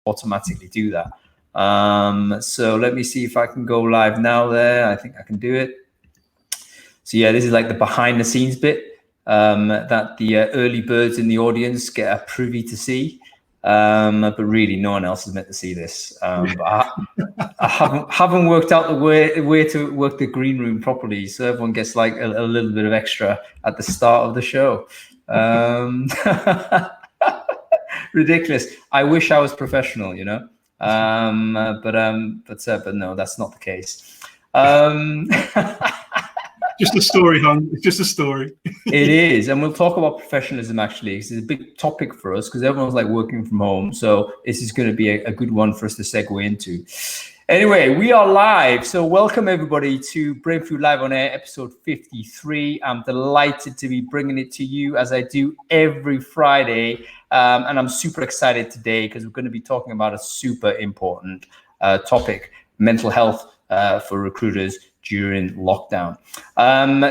automatically do that. So let me see if I can go live now there. I think I can do it. So yeah, this is like the behind the scenes bit that the early birds in the audience get a privy to see. But really no one else is meant to see this. But I haven't worked out the way to work the green room properly, so everyone gets like a little bit of extra at the start of the show. Ridiculous. I wish I was professional, you know. But no, that's not the case. Just a story, hon. It's just a story. It is, and we'll talk about professionalism actually. It's a big topic for us because everyone's like working from home, so this is going to be a good one for us to segue into. Anyway, we are live, so welcome everybody to Brainfood Live On Air, episode 53. I'm delighted to be bringing it to you as I do every Friday, and I'm super excited today because we're going to be talking about a super important topic, mental health for recruiters during lockdown.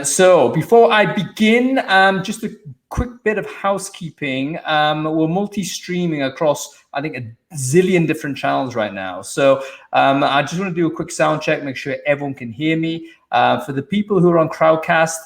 So before I begin, just a quick bit of housekeeping. We're multi-streaming across, I think, a zillion different channels right now. So I just want to do a quick sound check, make sure everyone can hear me. For the people who are on Crowdcast,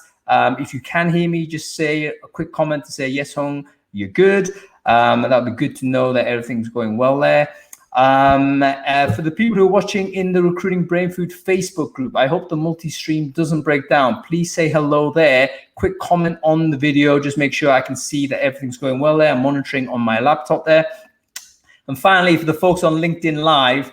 if you can hear me, just say a quick comment to say, yes, Hong, you're good. That'd be good to know that everything's going well there. For the people who are watching in the Recruiting Brainfood Facebook group, I hope the multi-stream doesn't break down. Please say hello there. Quick comment on the video. Just make sure I can see that everything's going well there. I'm monitoring on my laptop there. And finally, for the folks on LinkedIn Live,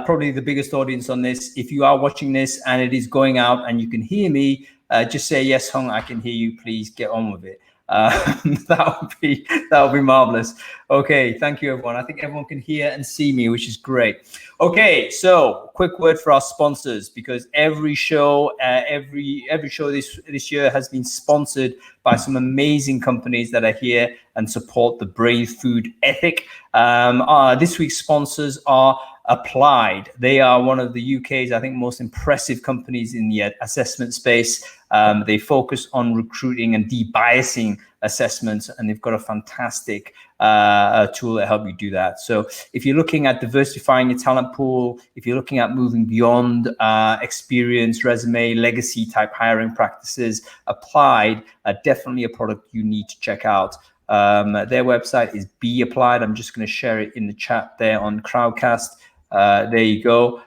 probably the biggest audience on this, if you are watching this and it is going out and you can hear me, just say, yes, Hong, I can hear you. Please get on with it. That would be marvelous. Okay, thank you everyone. I think everyone can hear and see me, which is great. Okay, so quick word for our sponsors, because every show this year has been sponsored by some amazing companies that are here and support the Brainfood ethic. This week's sponsors are Applied. They are one of the UK's, I think, most impressive companies in the assessment space. They focus on recruiting and debiasing assessments, and they've got a fantastic tool to help you do that. So if you're looking at diversifying your talent pool, if you're looking at moving beyond experience, resume, legacy type hiring practices, Applied are definitely a product you need to check out. Their website is Be Applied. I'm just going to share it in the chat there on Crowdcast. There you go.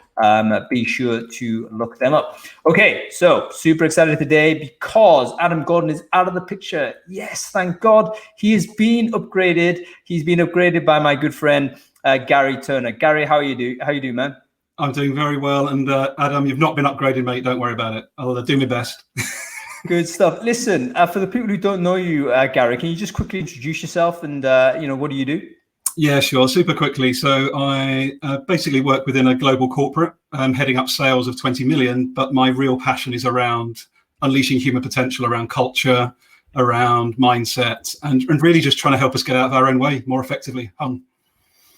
Be sure to look them up. Okay, so super excited today because Adam Gordon is out of the picture. Yes, thank God. He has been upgraded. He's been upgraded by my good friend Garry Turner. Garry, how you doing, man? I'm doing very well. And Adam, you've not been upgraded, mate. Don't worry about it. I'll do my best. Good stuff. Listen, for the people who don't know you, Garry, can you just quickly introduce yourself and what do you do? Yeah, sure. Super quickly. So I basically work within a global corporate, heading up sales of 20 million. But my real passion is around unleashing human potential, around culture, around mindset, and really just trying to help us get out of our own way more effectively.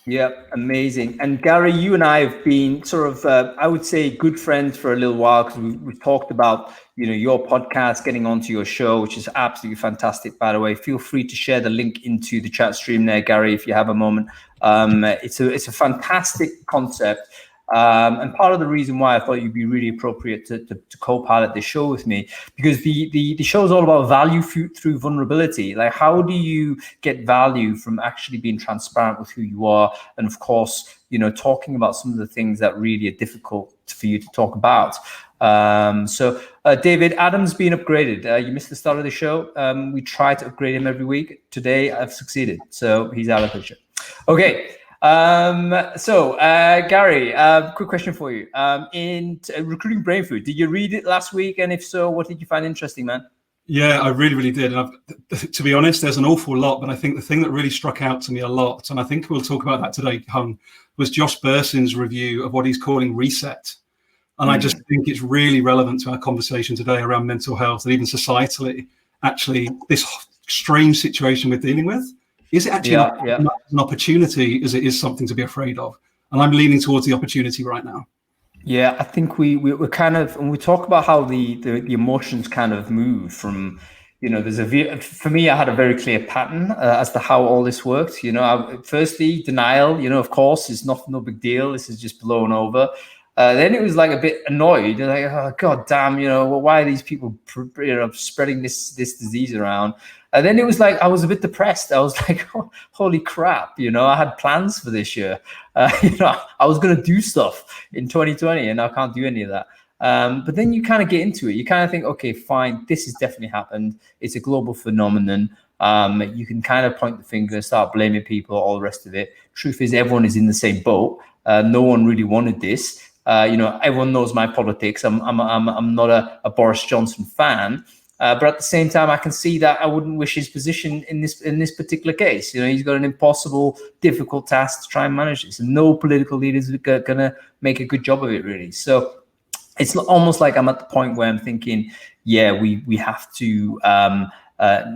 Yeah, amazing. And Garry, you and I have been sort of, I would say, good friends for a little while because we've talked about, your podcast, getting onto your show, which is absolutely fantastic, by the way. Feel free to share the link into the chat stream there, Garry, if you have a moment. It's a fantastic concept. And part of the reason why I thought you'd be really appropriate to co-pilot this show with me, because the show is all about value through vulnerability. Like, how do you get value from actually being transparent with who you are? And of course, talking about some of the things that really are difficult for you to talk about. So David, Adam's been upgraded. You missed the start of the show. We try to upgrade him every week. Today I've succeeded. So he's out of the picture. Okay. So Garry, quick question for you. In Recruiting Brainfood, did you read it last week? And if so, what did you find interesting, man? Yeah, I really, really did. And to be honest, there's an awful lot, but I think the thing that really struck out to me a lot, and I think we'll talk about that today, Hung, was Josh Bersin's review of what he's calling Reset. And I just think it's really relevant to our conversation today around mental health and even societally, actually, this strange situation we're dealing with. Is it actually an opportunity as it is something to be afraid of? And I'm leaning towards the opportunity right now. Yeah, I think we're kind of, and we talk about how the emotions kind of move from, for me, I had a very clear pattern as to how all this worked. Firstly, denial, of course, is no big deal. This is just blown over. Then it was like a bit annoyed, like, oh, God damn, why are these people, spreading this disease around? And then it was like, I was a bit depressed. I was like, oh, holy crap, I had plans for this year. I was going to do stuff in 2020 and I can't do any of that. But then you kind of get into it. You kind of think, okay, fine, this has definitely happened. It's a global phenomenon. You can kind of point the finger, start blaming people, all the rest of it. Truth is, everyone is in the same boat. No one really wanted this. Everyone knows my politics. I'm not a Boris Johnson fan. But at the same time, I can see that I wouldn't wish his position in this particular case. He's got an impossible, difficult task to try and manage this. And no political leaders are going to make a good job of it, really. So it's almost like I'm at the point where I'm thinking, yeah, we have to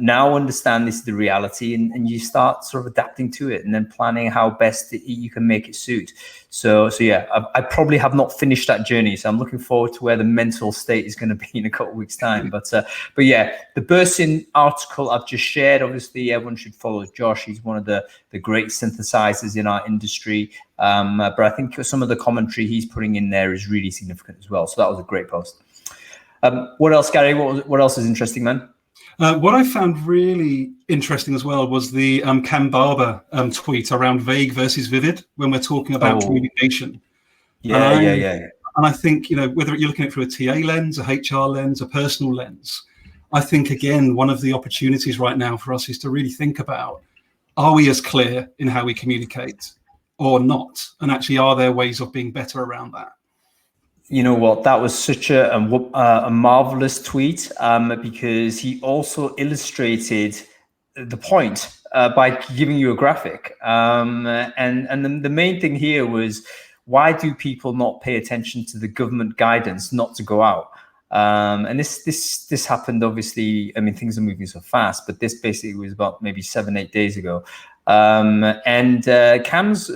now understand this is the reality, and you start sort of adapting to it and then planning how best you can make it suit. So yeah, I probably have not finished that journey. So I'm looking forward to where the mental state is going to be in a couple of weeks' time. But yeah, the Bursin article I've just shared, obviously everyone should follow Josh. He's one of the great synthesizers in our industry. But I think some of the commentary he's putting in there is really significant as well. So that was a great post. What else, Garry? What else is interesting, man? What I found really interesting as well was the Cam Barber tweet around vague versus vivid when we're talking about communication. Yeah. And I think, whether you're looking at it through a TA lens, a HR lens, a personal lens, I think, again, one of the opportunities right now for us is to really think about, are we as clear in how we communicate or not? And actually, are there ways of being better around that? You know what? That was such a marvelous tweet because he also illustrated the point by giving you a graphic. And the main thing here was, why do people not pay attention to the government guidance not to go out? And this happened, obviously. I mean, things are moving so fast, but this basically was about maybe 7-8 days ago. And Cam's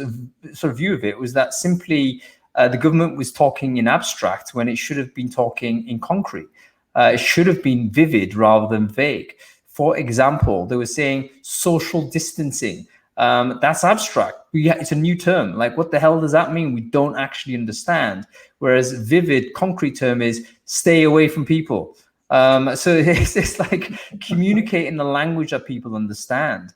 sort of view of it was that simply, the government was talking in abstract when it should have been talking in concrete. It should have been vivid rather than vague. For example, they were saying social distancing. That's abstract. It's a new term. Like, what the hell does that mean? We don't actually understand. Whereas vivid, concrete term is stay away from people. So it's like communicating the language that people understand.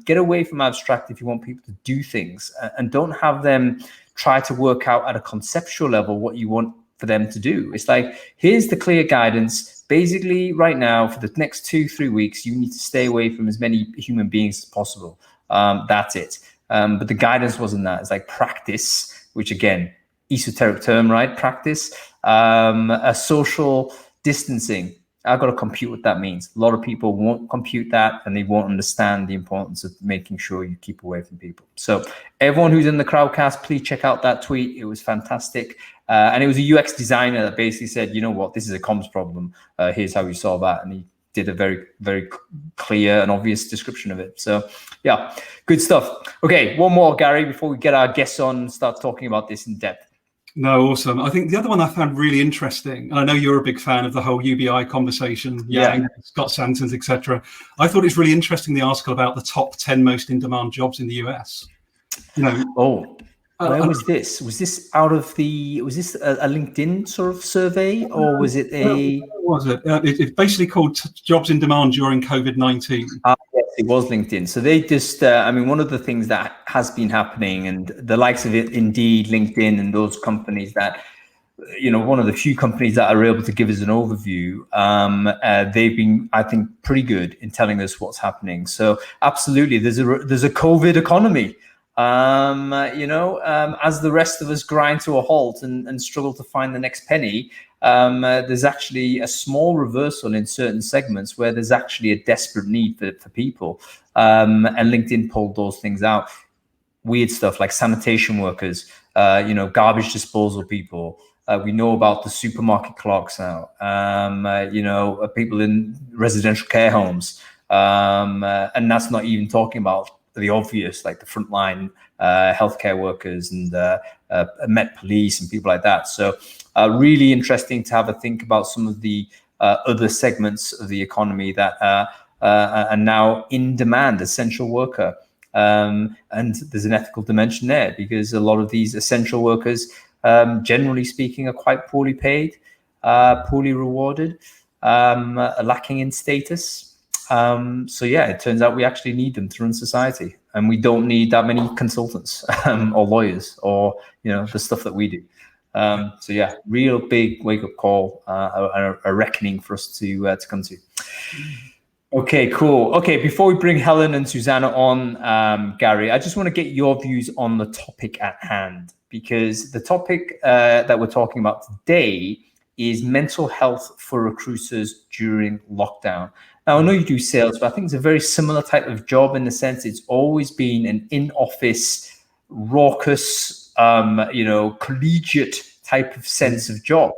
Get away from abstract if you want people to do things, and don't have them try to work out at a conceptual level what you want for them to do. It's like, here's the clear guidance. Basically, right now, for the next 2-3 weeks, you need to stay away from as many human beings as possible. That's it. But the guidance wasn't that. It's like practice, which again, esoteric term, right? Practice, a social distancing. I've got to compute what that means. A lot of people won't compute that, and they won't understand the importance of making sure you keep away from people. So everyone who's in the Crowdcast, please check out that tweet. It was fantastic. And it was a UX designer that basically said, you know what, this is a comms problem. Here's how you solve that. And he did a very, very clear and obvious description of it. So yeah, good stuff. Okay, one more, Garry, before we get our guests on and start talking about this in depth. No, awesome. I think the other one I found really interesting, and I know you're a big fan of the whole UBI conversation, Scott Santons, etc. I thought it's really interesting, the article about the top 10 most in-demand jobs in the US. Where was this? Was this was this a LinkedIn sort of survey, or was it a? What was it? It's basically called Jobs in Demand During COVID-19. Yes, it was LinkedIn. So they just, one of the things that has been happening, and the likes of it, Indeed, LinkedIn, and those companies that, one of the few companies that are able to give us an overview, they've been, I think, pretty good in telling us what's happening. So absolutely, there's a COVID economy. As the rest of us grind to a halt and struggle to find the next penny, there's actually a small reversal in certain segments where there's actually a desperate need for people. And LinkedIn pulled those things out. Weird stuff like sanitation workers, garbage disposal people. We know about the supermarket clerks now, people in residential care homes. And that's not even talking about the obvious, like the frontline healthcare workers and Met Police and people like that. So really interesting to have a think about some of the other segments of the economy that are now in demand, essential worker. And there's an ethical dimension there, because a lot of these essential workers, generally speaking, are quite poorly paid, poorly rewarded, lacking in status. So yeah, it turns out we actually need them to run society, and we don't need that many consultants or lawyers or the stuff that we do. So yeah, real big wake up call, a reckoning for us to come to. Okay, cool. Okay, before we bring Helen and Zuzana on, Garry, I just want to get your views on the topic at hand, because the topic that we're talking about today is mental health for recruiters during lockdown. Now, I know you do sales, but I think it's a very similar type of job in the sense it's always been an in-office, raucous, collegiate type of sense of job.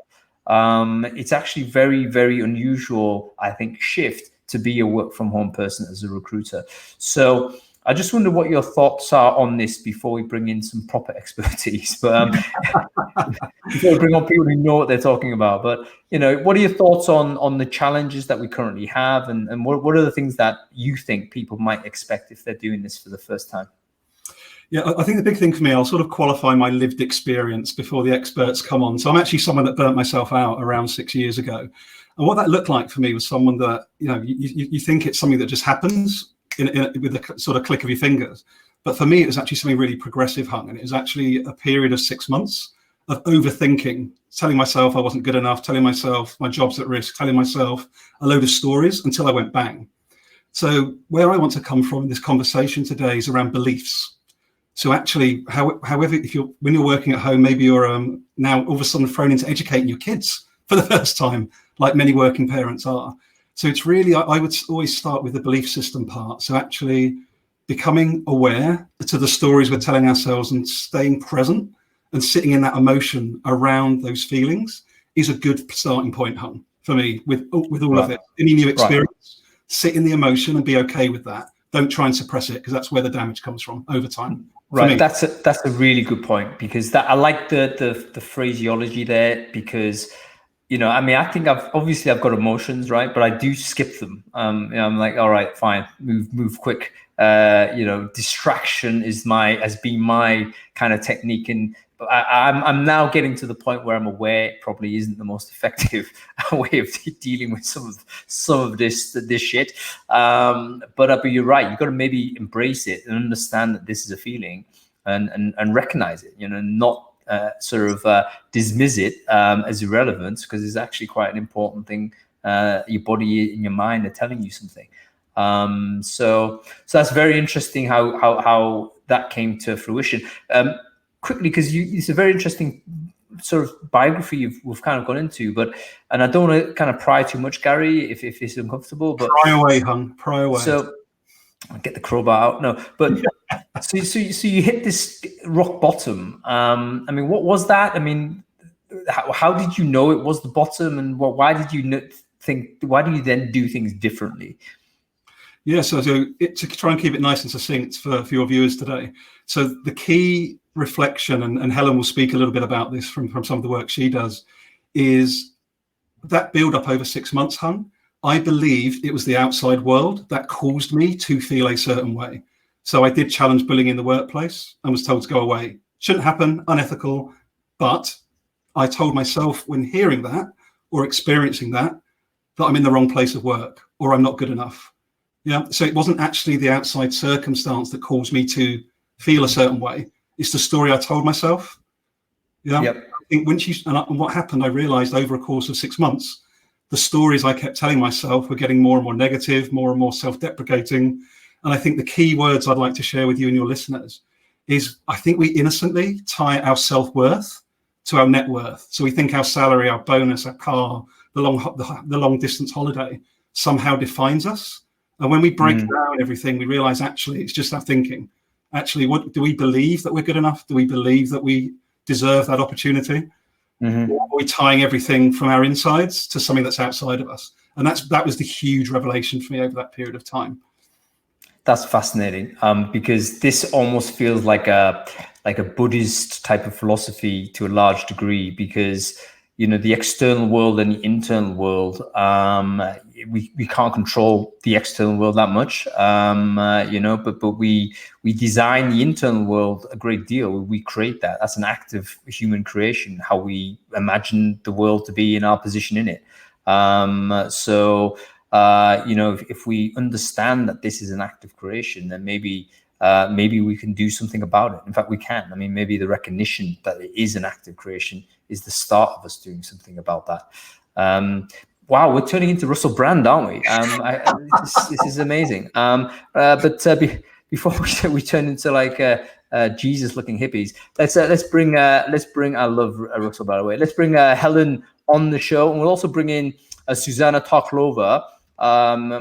It's actually very, very unusual, I think, shift to be a work from home person as a recruiter. So I just wonder what your thoughts are on this before we bring in some proper expertise. But before we bring on people who know what they're talking about. But what are your thoughts on the challenges that we currently have, and what are the things that you think people might expect if they're doing this for the first time? Yeah, I think the big thing for me, I'll sort of qualify my lived experience before the experts come on. So I'm actually someone that burnt myself out around 6 years ago. And what that looked like for me was someone that, you think it's something that just happens with a sort of click of your fingers. But for me, it was actually something really progressive, Hung. And it was actually a period of 6 months of overthinking, telling myself I wasn't good enough, telling myself my job's at risk, telling myself a load of stories until I went bang. So where I want to come from in this conversation today is around beliefs. So actually, however, when you're working at home, maybe you're now all of a sudden thrown into educating your kids for the first time, like many working parents are. So it's really, I would always start with the belief system part. So actually becoming aware to the stories we're telling ourselves and staying present and sitting in that emotion around those feelings is a good starting point, Hung, for me, with all of it. Any new experience, sit in the emotion and be okay with that. Don't try and suppress it, because that's where the damage comes from over time. Right, that's a really good point, because I like the phraseology there, because I think I've got emotions, right? But I do skip them. I'm like, all right, fine, move quick. Distraction has been my kind of technique, and I'm now getting to the point where I'm aware it probably isn't the most effective way of dealing with some of this shit. But you're right. You've got to maybe embrace it and understand that this is a feeling, and recognize it. Not dismiss it as irrelevant, because it's actually quite an important thing. Your body and your mind are telling you something. So that's very interesting how that came to fruition. Quickly, because it's a very interesting sort of biography we've kind of gone into, and I don't want to kind of pry too much, Garry, if it's uncomfortable. But pry away, Hung, pry away. So I'll get the crowbar out. No, but so you hit this rock bottom. What was that? How did you know it was the bottom, and why did you think? Why do you then do things differently? Yeah, so to try and keep it nice and succinct for your viewers today. So the key reflection, and Helen will speak a little bit about this from some of the work she does, is that build up over 6 months, Hung. I believed it was the outside world that caused me to feel a certain way. So I did challenge bullying in the workplace and was told to go away. Shouldn't happen, unethical. But I told myself when hearing that or experiencing that I'm in the wrong place of work, or I'm not good enough. Yeah. So it wasn't actually the outside circumstance that caused me to feel a certain way. It's the story I told myself. Yeah. Yep. I think and what happened, I realized over a course of 6 months, the stories I kept telling myself were getting more and more negative, more and more self-deprecating. And I think the key words I'd like to share with you and your listeners is, I think we innocently tie our self-worth to our net worth. So we think our salary, our bonus, our car, the long distance holiday somehow defines us. And when we break down everything, we realize actually it's just our thinking. Actually, what do we believe, that we're good enough? Do we believe that we deserve that opportunity? Mm-hmm. Or are we tying everything from our insides to something that's outside of us? And that was the huge revelation for me over that period of time. That's fascinating, because this almost feels like a Buddhist type of philosophy to a large degree, because the external world and the internal world. We can't control the external world that much, but we design the internal world a great deal. We create that. That's an act of human creation, how we imagine the world to be in our position in it. If we understand that this is an act of creation, then maybe we can do something about it. In fact, we can. I mean, maybe the recognition that it is an act of creation is the start of us doing something about that. Wow, we're turning into Russell Brand, aren't we? This is amazing. Before we turn into like Jesus-looking hippies, let's bring. I love Russell, by the way. Let's bring Helen on the show, and we'll also bring in Zuzana Tarcalova,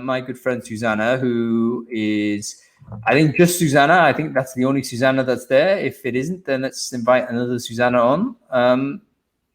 my good friend Zuzana, who is, I think, just Zuzana. I think that's the only Zuzana that's there. If it isn't, then let's invite another Zuzana on.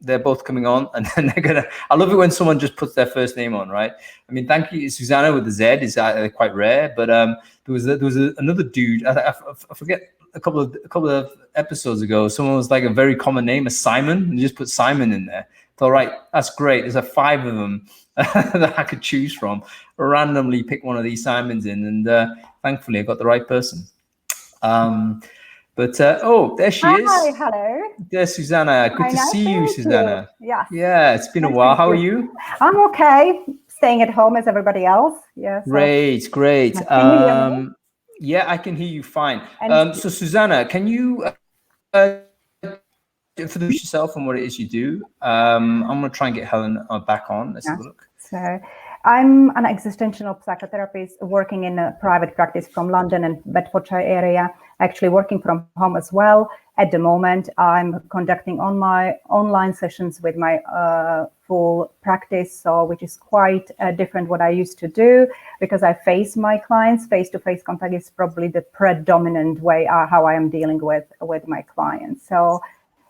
They're both coming on, and then they're gonna. I love it when someone just puts their first name on, right? I mean, thank you, Zuzana with the Z is quite rare, but there was another dude. I forget a couple of episodes ago. Someone was like a very common name, a Simon, and just put Simon in there. All right, that's great. There's 5 of them that I could choose from. Randomly pick one of these Simons in, and thankfully I got the right person. There she is. Hi, hello. There's Zuzana. Good to see you, Zuzana. Yes. Yeah, it's been a while. How are you? I'm okay. Staying at home as everybody else. Yeah. Great. Can you hear me? Yeah, I can hear you fine. And so Zuzana, can you introduce yourself and what it is you do? I'm going to try and get Helen back on. Let's have a look. So I'm an existential psychotherapist working in a private practice from London and Bedfordshire area, actually working from home as well. At the moment, I'm conducting on my online sessions with my full practice, so which is quite different what I used to do, because I face my clients. Face-to-face contact is probably the predominant way how I am dealing with my clients. So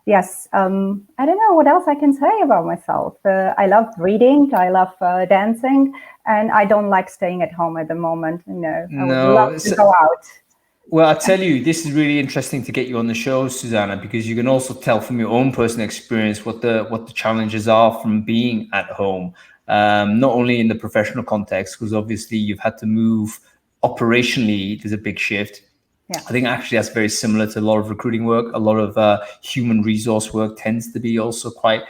yes, I don't know what else I can say about myself. I love reading, I love dancing, and I don't like staying at home at the moment. I would love to go out. Well, I tell you, this is really interesting to get you on the show, Zuzana, because you can also tell from your own personal experience what the challenges are from being at home, not only in the professional context, because obviously you've had to move operationally. There's a big shift. Yeah. I think actually that's very similar to a lot of recruiting work. A lot of human resource work tends to be also quite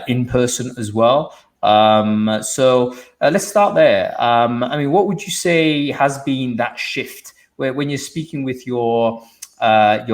in person as well. So let's start there. I mean, what would you say has been that shift where when you're speaking with your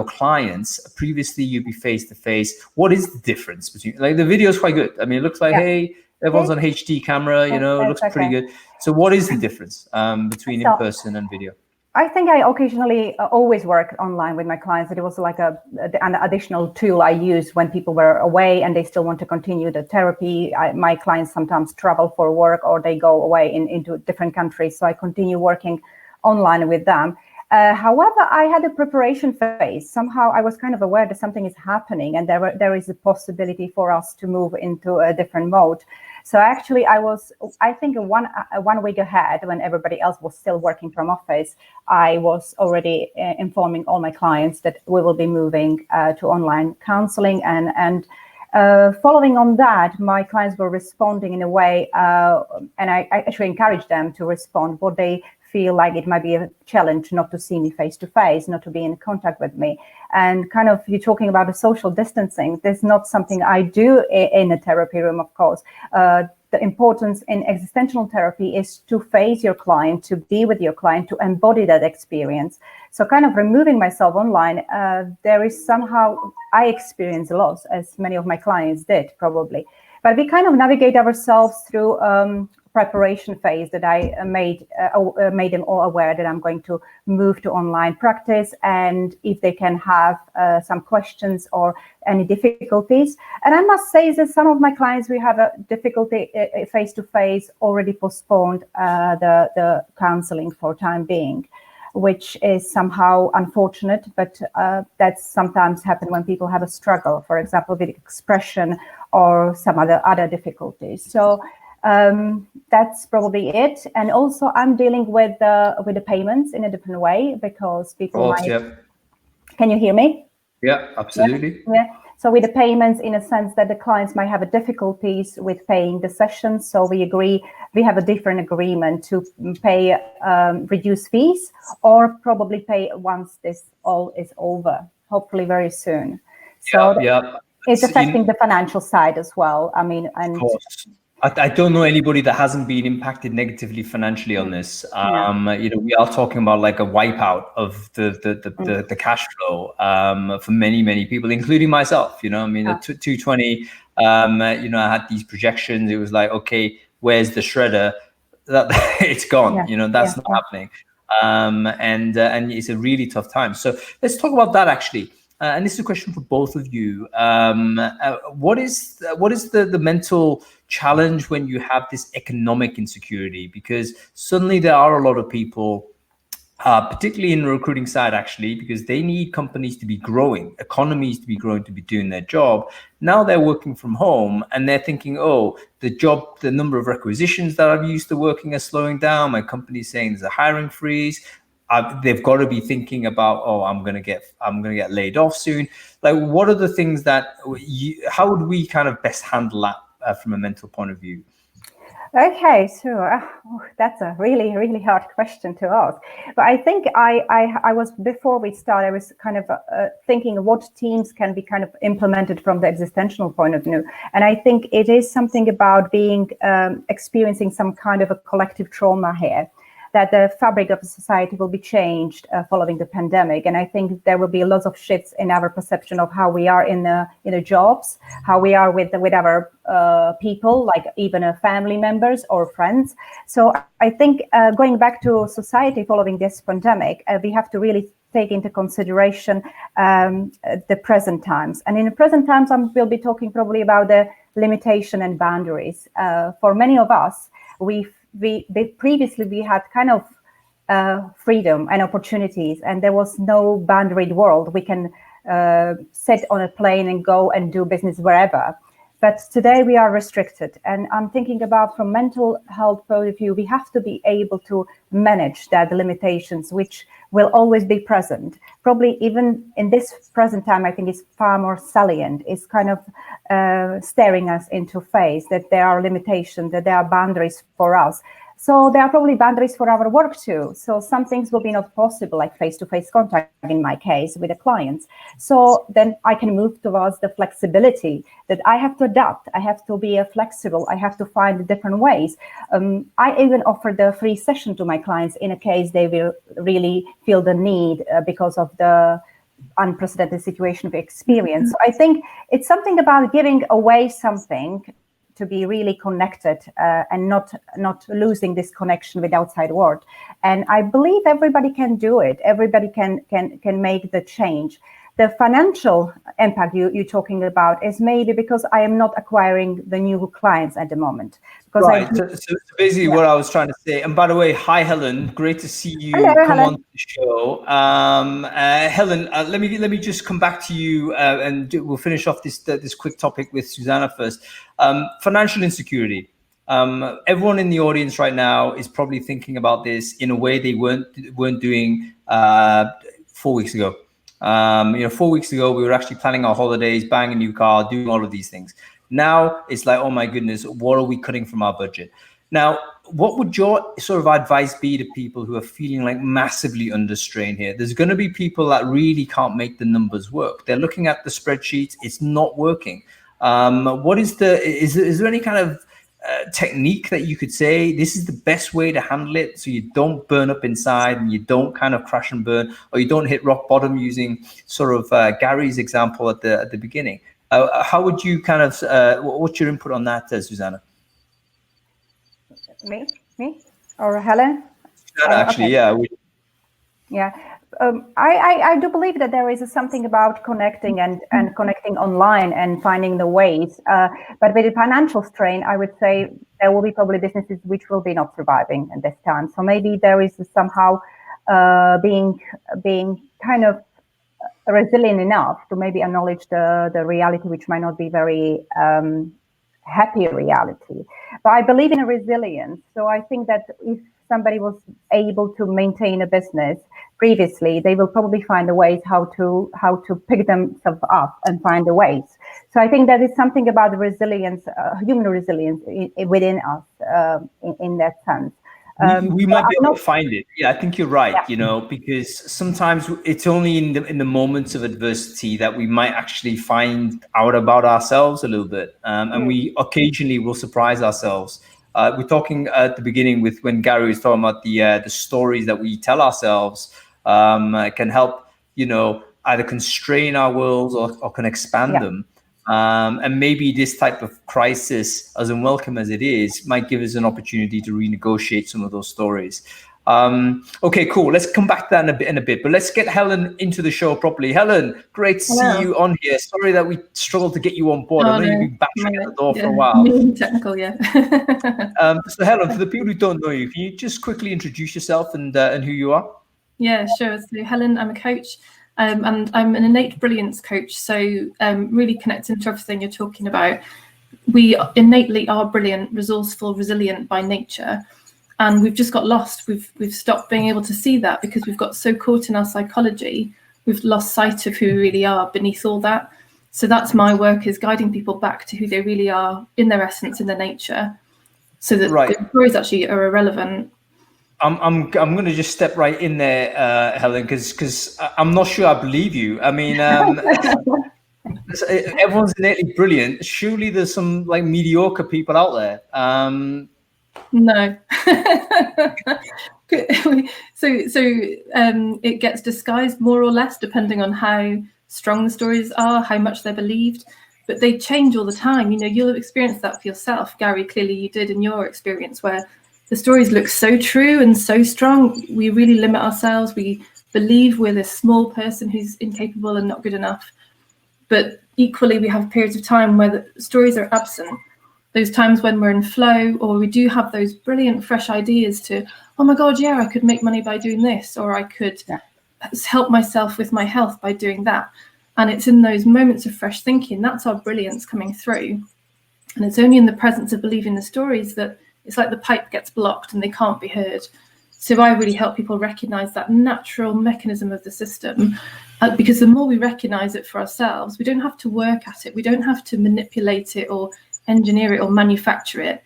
clients? Previously, you'd be face to face. What is the difference between, like, the video is quite good. I mean, it looks like, hey, everyone's on HD camera, it looks pretty good. So what is the difference between in person and video? I think I occasionally always work online with my clients. It was like an additional tool I use when people were away and they still want to continue the therapy. My clients sometimes travel for work or they go away into different countries. So I continue working online with them. However, I had a preparation phase. Somehow I was kind of aware that something is happening and there is a possibility for us to move into a different mode. So actually I think one week ahead, when everybody else was still working from office, I was already informing all my clients that we will be moving to online counseling, and following on that, my clients were responding in a way, and I actually encouraged them to respond what they feel like it might be a challenge not to see me face to face, not to be in contact with me. And kind of, you're talking about the social distancing. There's not something I do in a therapy room, of course. The importance in existential therapy is to face your client, to be with your client, to embody that experience. So kind of removing myself online, there is somehow, I experience a loss, as many of my clients did probably. But we kind of navigate ourselves through preparation phase that I made them all aware that I'm going to move to online practice, and if they can have some questions or any difficulties. And I must say that some of my clients, we have a difficulty face-to-face, already postponed the counseling for time being, which is somehow unfortunate, but that's sometimes happen when people have a struggle, for example, with expression or some other difficulties. So that's probably it. And also I'm dealing with the payments in a different way, because people might... Yeah. Can you hear me? Yeah, absolutely. Yeah. So with the payments, in a sense that the clients might have a difficulties with paying the sessions, so we have a different agreement to pay reduced fees, or probably pay once this all is over, hopefully very soon. So it's affecting the financial side as well. I mean, and of course. I don't know anybody that hasn't been impacted negatively financially on this. We are talking about like a wipeout of the cash flow for many people, including myself. I mean, at 220, I had these projections. It was like, okay, where's the shredder? It's gone. That's not happening. And it's a really tough time. So let's talk about that actually. And this is a question for both of you. What is the mental challenge when you have this economic insecurity? Because suddenly there are a lot of people, particularly in the recruiting side, actually, because they need companies to be growing, economies to be growing, to be doing their job. Now they're working from home and they're thinking, oh, the number of requisitions that I'm used to working are slowing down. My company's saying there's a hiring freeze. They've got to be thinking about, oh, I'm gonna get laid off soon. Like, what are the things that how would we kind of best handle that from a mental point of view? Okay, so that's a really hard question to ask. But I think I was, before we start, I was kind of thinking of what teams can be kind of implemented from the existential point of view. And I think it is something about being experiencing some kind of a collective trauma here, that the fabric of the society will be changed following the pandemic. And I think there will be lots of shifts in our perception of how we are in the jobs, how we are with our people, like even family members or friends. So I think going back to society following this pandemic, we have to really take into consideration the present times. And in the present times, we'll be talking probably about the limitation and boundaries. For many of us, previously we had kind of freedom and opportunities, and there was no boundaried world. We can sit on a plane and go and do business wherever. But today we are restricted, and I'm thinking about, from mental health point of view, we have to be able to manage the limitations, which will always be present. Probably even in this present time, I think it's far more salient. It's kind of staring us into face that there are limitations, that there are boundaries for us. So there are probably boundaries for our work too. So some things will be not possible, like face-to-face contact in my case with the clients. So then I can move towards the flexibility that I have to adapt. I have to be flexible. I have to find different ways. I even offer the free session to my clients in a case they will really feel the need because of the unprecedented situation we experience. So I think it's something about giving away something to be really connected and not losing this connection with outside world. And I believe everybody can do it. Everybody can make the change. The financial impact you're talking about is maybe because I am not acquiring the new clients at the moment. Because right. So basically what I was trying to say, and by the way, hi, Helen. Great to see you. Hello, come Helen. on the show. Helen, let me just come back to you and we'll finish off this quick topic with Zuzana first. Financial insecurity. Everyone in the audience right now is probably thinking about this in a way they weren't doing 4 weeks ago. 4 weeks ago, we were actually planning our holidays, buying a new car, doing all of these things. Now it's like, oh my goodness, what are we cutting from our budget? Now, what would your sort of advice be to people who are feeling like massively under strain here? There's going to be people that really can't make the numbers work. They're looking at the spreadsheets, it's not working. Is there any kind of technique that you could say this is the best way to handle it so you don't burn up inside and you don't kind of crash and burn, or you don't hit rock bottom, using sort of Garry's example at the beginning? How would you kind of what's your input on that, Zuzana? Me or Helen? Actually, okay. Yeah. I do believe that there is something about connecting and connecting online and finding the ways. But with the financial strain, I would say there will be probably businesses which will be not surviving at this time. So maybe there is somehow being kind of resilient enough to maybe acknowledge the reality, which might not be very happy reality. But I believe in a resilience. So I think that if somebody was able to maintain a business previously, they will probably find the ways how to pick themselves up and find the ways. So I think that is something about the resilience, human resilience within us in that sense. We might be able to find it. Yeah, I think you're right. Yeah. Because sometimes it's only in the moments of adversity that we might actually find out about ourselves a little bit, and we occasionally will surprise ourselves. We're talking at the beginning with when Garry was talking about the stories that we tell ourselves can help, either constrain our worlds or can expand them. And maybe this type of crisis, as unwelcome as it is, might give us an opportunity to renegotiate some of those stories. Okay, cool. Let's come back to that in a bit, but let's get Helen into the show properly. Helen, great to see you on here. Sorry that we struggled to get you on board. I know you've been bashing at the door for a while. Technical, So Helen, for the people who don't know you, can you just quickly introduce yourself and who you are? Yeah, sure. So Helen, I'm a coach. And I'm an innate brilliance coach, so really connecting to everything you're talking about. We innately are brilliant, resourceful, resilient by nature, and we've just got lost. We've stopped being able to see that because we've got so caught in our psychology. We've lost sight of who we really are beneath all that. So that's my work, is guiding people back to who they really are in their essence, in their nature, so that the stories actually are irrelevant. I'm going to just step right in there, Helen, because I'm not sure I believe you. I mean, everyone's innately brilliant. Surely there's some mediocre people out there. No. So it gets disguised more or less depending on how strong the stories are, how much they're believed, but they change all the time. You'll have experienced that for yourself, Garry. Clearly you did in your experience, where the stories look so true and so strong. We really limit ourselves. We believe we're this small person who's incapable and not good enough. But equally, we have periods of time where the stories are absent. Those times when we're in flow, or we do have those brilliant, fresh ideas to, oh my God, yeah, I could make money by doing this, or I could help myself with my health by doing that. And it's in those moments of fresh thinking, that's our brilliance coming through. And it's only in the presence of believing the stories that it's like the pipe gets blocked and they can't be heard. So I really help people recognize that natural mechanism of the system, because the more we recognize it for ourselves, we don't have to work at it. We don't have to manipulate it or engineer it or manufacture it.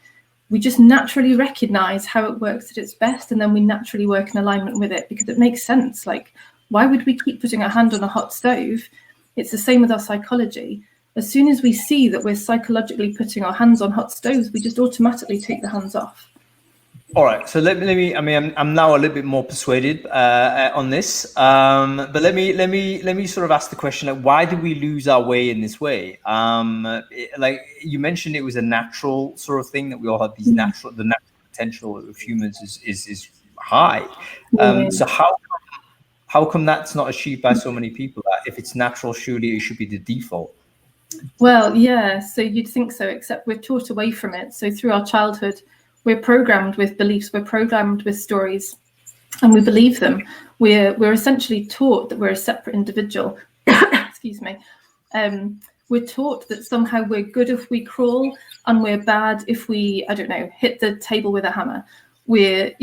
We just naturally recognize how it works at its best, and then we naturally work in alignment with it because it makes sense. Like, why would we keep putting our hand on a hot stove? It's the same with our psychology. As soon as we see that we're psychologically putting our hands on hot stoves, we just automatically take the hands off. All right. So let me. I mean, I'm now a little bit more persuaded on this. But let me sort of ask the question: why do we lose our way in this way? Like you mentioned, it was a natural sort of thing that we all have. The natural potential of humans is high. So how come that's not achieved by so many people? If it's natural, surely it should be the default. Well, yeah, so you'd think so, except we're taught away from it. So through our childhood, we're programmed with beliefs, we're programmed with stories, and we believe them. We're essentially taught that we're a separate individual. Excuse me. We're taught that somehow we're good if we crawl, and we're bad if we, I don't know, hit the table with a hammer. We're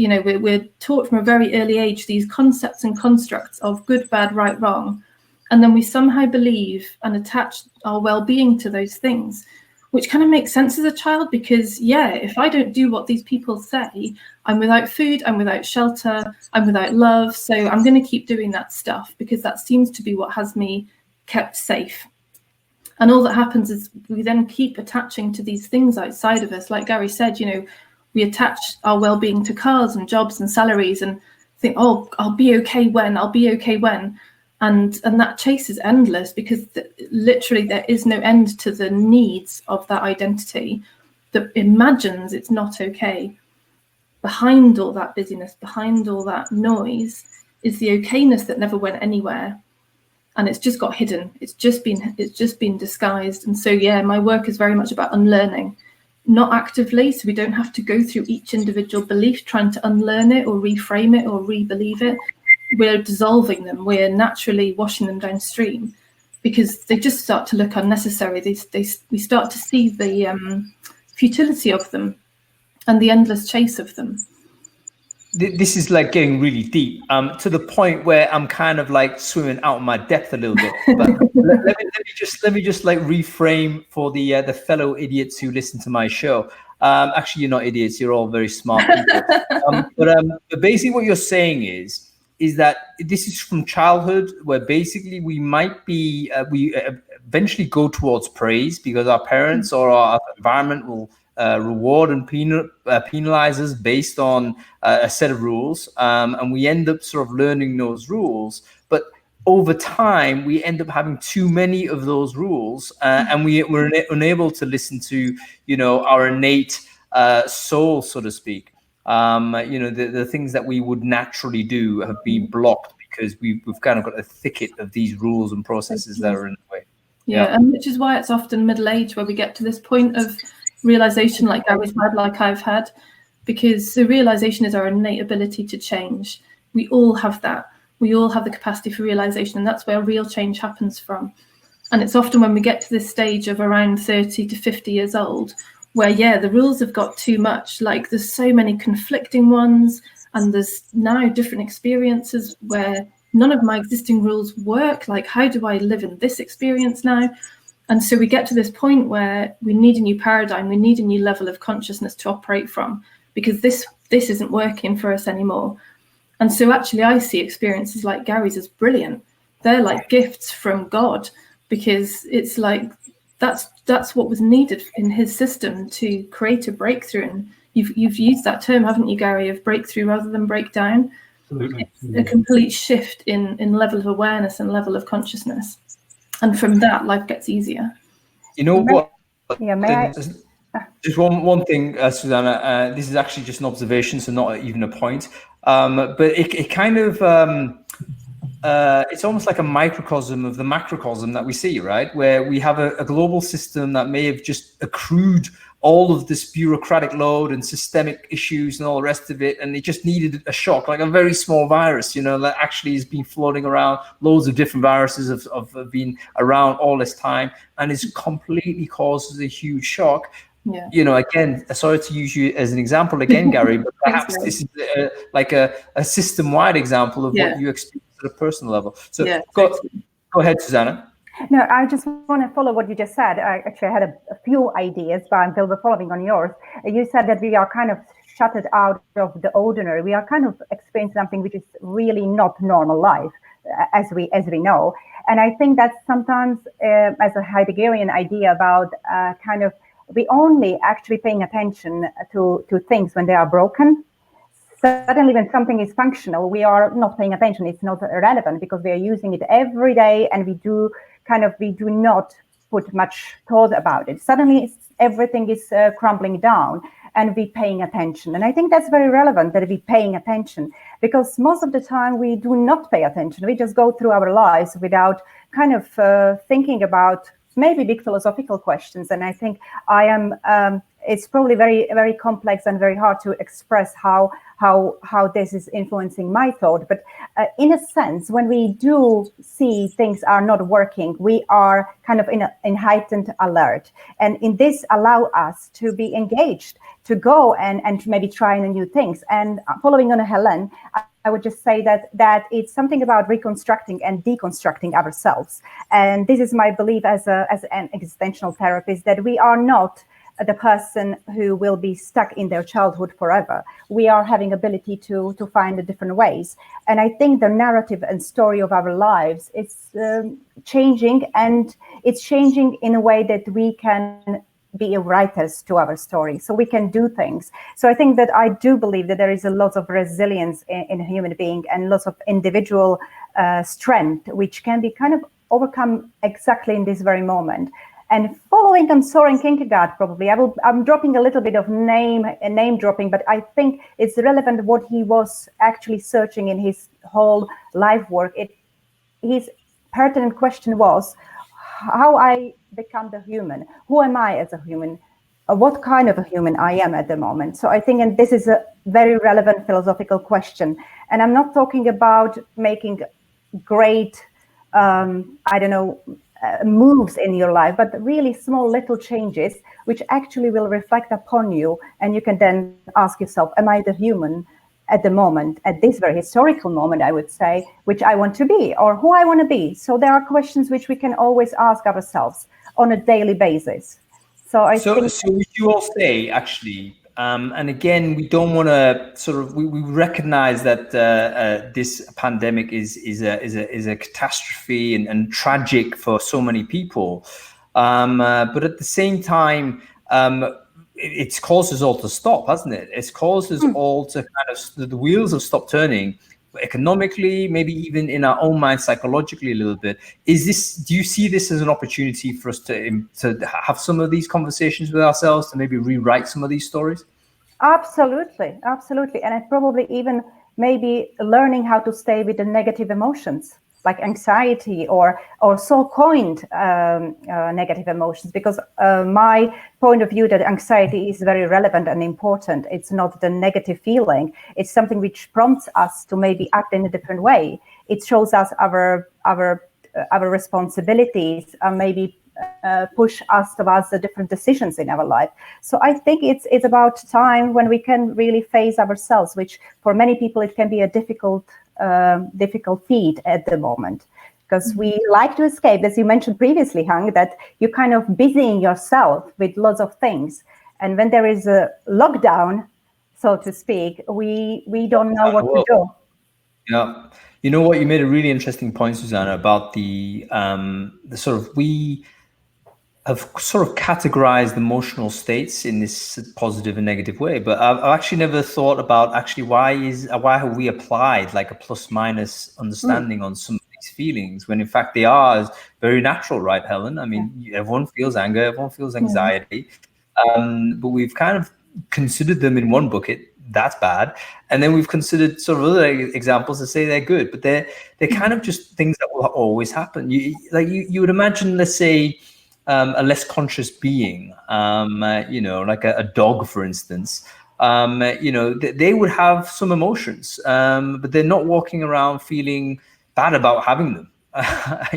taught from a very early age these concepts and constructs of good, bad, right, wrong. And then we somehow believe and attach our well-being to those things, which kind of makes sense as a child because, yeah, if I don't do what these people say, I'm without food, I'm without shelter, I'm without love. So I'm going to keep doing that stuff because that seems to be what has me kept safe. And all that happens is we then keep attaching to these things outside of us. Like Garry said, we attach our well-being to cars and jobs and salaries and think, oh, I'll be okay when. And that chase is endless because literally there is no end to the needs of that identity that imagines it's not okay. Behind all that busyness, behind all that noise is the okayness that never went anywhere. And it's just got hidden. It's just been disguised. And so, yeah, my work is very much about unlearning, not actively. So we don't have to go through each individual belief trying to unlearn it or reframe it or re-believe it. We're dissolving them. We're naturally washing them downstream because they just start to look unnecessary. We start to see the futility of them and the endless chase of them. this is like getting really deep, to the point where I'm kind of like swimming out of my depth a little bit. But let me just like reframe for the fellow idiots who listen to my show. Actually, you're not idiots. You're all very smart people. But basically, what you're saying is that this is from childhood, where basically we might be we eventually go towards praise because our parents or our environment will reward and penalize us based on a set of rules, and we end up sort of learning those rules. But over time, we end up having too many of those rules, and we're unable to listen to, our innate soul, so to speak. The things that we would naturally do have been blocked because we've kind of got a thicket of these rules and processes that are in the way. Yeah, and which is why it's often middle age where we get to this point of realization, like Gary's had, like I've had, because the realization is our innate ability to change. We all have that. We all have the capacity for realization, and that's where real change happens from. And it's often when we get to this stage of around 30 to 50 years old, where, the rules have got too much. Like, there's so many conflicting ones, and there's now different experiences where none of my existing rules work. Like, how do I live in this experience now? And so we get to this point where we need a new paradigm, we need a new level of consciousness to operate from, because this isn't working for us anymore. And so actually I see experiences like Gary's as brilliant. They're like gifts from God, because it's like that's what was needed in his system to create a breakthrough. And you've used that term, haven't you, Gary, of breakthrough rather than breakdown? Absolutely. It's a complete shift in level of awareness and level of consciousness. And from that, life gets easier. You know what? Yeah, may I? Just one thing, Zuzana. This is actually just an observation, so not even a point. But it kind of it's almost like a microcosm of the macrocosm that we see, right? Where we have a global system that may have just accrued all of this bureaucratic load and systemic issues and all the rest of it, and it just needed a shock, like a very small virus, that actually has been floating around. Loads of different viruses have been around all this time, and it's completely causes a huge shock. Yeah. Again, sorry to use you as an example again, Gary, but perhaps this is like a system-wide example of what you experience at a personal level. So go ahead, Zuzana. No, I just want to follow what you just said. I actually had a few ideas, but I'm still following on yours. You said that we are kind of shuttered out of the ordinary. We are kind of experiencing something which is really not normal life, as we know. And I think that sometimes, as a Heideggerian idea about kind of, we only actually paying attention to things when they are broken. Suddenly, when something is functional, we are not paying attention. It's not relevant because we are using it every day, and we do not put much thought about it. Suddenly, everything is crumbling down, and we're paying attention. And I think that's very relevant that we're paying attention, because most of the time we do not pay attention. We just go through our lives without kind of thinking about maybe big philosophical questions. And I think it's probably very, very complex and very hard to express how this is influencing my thought. But in a sense, when we do see things are not working, we are kind of in heightened alert. And in this allow us to be engaged, to go and maybe try new things. And following on Helen, I would just say that it's something about reconstructing and deconstructing ourselves. And this is my belief as an existential therapist, that we are not the person who will be stuck in their childhood forever. We are having ability to find different ways. And I think the narrative and story of our lives is changing, and it's changing in a way that we can be writers to our story, so we can do things. So I think that I do believe that there is a lot of resilience in a human being, and lots of individual strength, which can be kind of overcome exactly in this very moment. And following on Soren Kierkegaard, probably I'm dropping a little bit of name dropping, but I think it's relevant what he was actually searching in his whole life work. His pertinent question was how I become the human. Who am I as a human? What kind of a human I am at the moment? So I think, and this is a very relevant philosophical question. And I'm not talking about making great, moves in your life, but really small little changes which actually will reflect upon you, and you can then ask yourself, am I the human at the moment, at this very historical moment, I would say, which I want to be or who I want to be. So there are questions which we can always ask ourselves on a daily basis. So I think. So would you all say, actually, and again, we don't want to sort of, we recognize that this pandemic is a catastrophe and tragic for so many people. But at the same time, it's caused us all to stop, hasn't it? It's caused us all to kind of, the wheels have stopped turning economically, maybe even in our own mind, psychologically a little bit. Do you see this as an opportunity for us to have some of these conversations with ourselves, to maybe rewrite some of these stories? Absolutely. And I probably even maybe learning how to stay with the negative emotions, like anxiety or so-coined negative emotions, because my point of view that anxiety is very relevant and important. It's not the negative feeling. It's something which prompts us to maybe act in a different way. It shows us our responsibilities and maybe push us towards the different decisions in our life. So I think it's about time when we can really face ourselves, which for many people it can be a difficult feat at the moment, because we like to escape, as you mentioned previously, Hung, that you're kind of busying yourself with lots of things, and when there is a lockdown, so to speak, we don't know what to do. Yeah, you know what, you made a really interesting point, Zuzana, about the sort of, we have sort of categorized emotional states in this positive and negative way, but I've actually never thought about actually why have we applied like a plus minus understanding on some of these feelings, when in fact they are very natural, right, Helen? I mean, everyone feels anger, everyone feels anxiety, but we've kind of considered them in one bucket, that's bad, and then we've considered sort of other examples that say they're good, but they're kind of just things that will always happen. You would imagine, let's say, a less conscious being, like a dog, for instance, they would have some emotions, but they're not walking around feeling bad about having them. I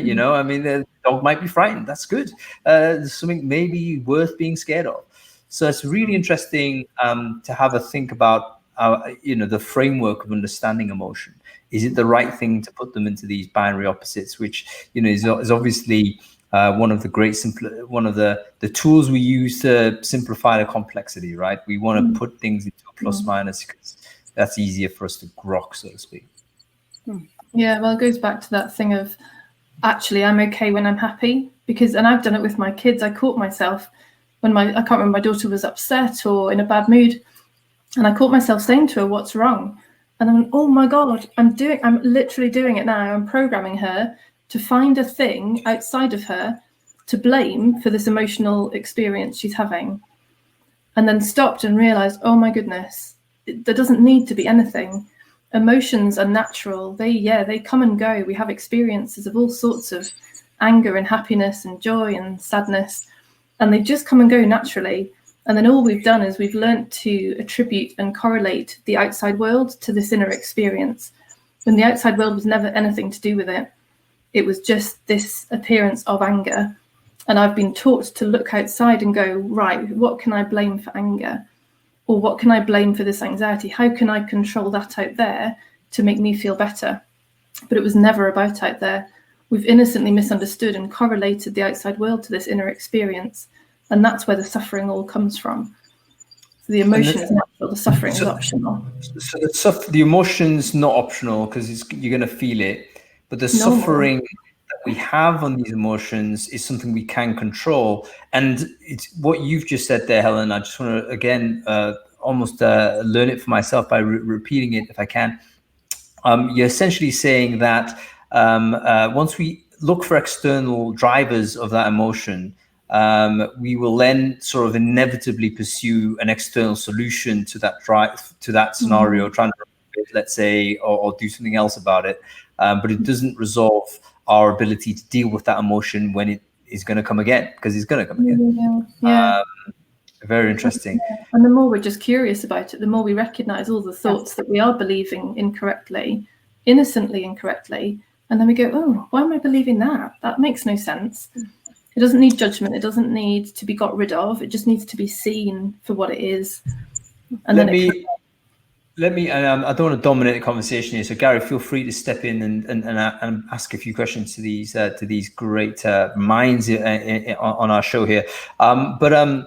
mean, the dog might be frightened. That's good. There's something maybe worth being scared of. So it's really interesting to have a think about, the framework of understanding emotion. Is it the right thing to put them into these binary opposites, which, is obviously one of the tools we use to simplify the complexity, right? We want to put things into a plus minus because that's easier for us to grok, so to speak. Yeah, well, it goes back to that thing of actually I'm okay when I'm happy, and I've done it with my kids. I caught myself when I can't remember, my daughter was upset or in a bad mood, and I caught myself saying to her, "What's wrong?" And I went, "Oh my God, I'm literally doing it now. I'm programming her to find a thing outside of her to blame for this emotional experience she's having." And then stopped and realized, oh my goodness, there doesn't need to be anything. Emotions are natural. They come and go. We have experiences of all sorts of anger and happiness and joy and sadness, and they just come and go naturally. And then all we've done is we've learnt to attribute and correlate the outside world to this inner experience, when the outside world was never anything to do with it. It was just this appearance of anger. And I've been taught to look outside and go, right, what can I blame for anger? Or what can I blame for this anxiety? How can I control that out there to make me feel better? But it was never about out there. We've innocently misunderstood and correlated the outside world to this inner experience. And that's where the suffering all comes from. So the emotion is natural, the suffering is optional. So the emotion's not optional because you're going to feel it. But the suffering that we have on these emotions is something we can control. And it's what you've just said there, Helen. I just want to, again, almost learn it for myself by repeating it if I can. You're essentially saying that once we look for external drivers of that emotion, we will then sort of inevitably pursue an external solution to that scenario, trying to, let's say, or do something else about it. But it doesn't resolve our ability to deal with that emotion when it is going to come again, because it's going to come again. Yeah. Very interesting. And the more we're just curious about it, the more we recognize all the thoughts that we are believing incorrectly, innocently incorrectly. And then we go, oh, why am I believing that? That makes no sense. It doesn't need judgment. It doesn't need to be got rid of. It just needs to be seen for what it is. And let me, and I don't want to dominate the conversation here. So Garry, feel free to step in and ask a few questions to these great minds on our show here. Because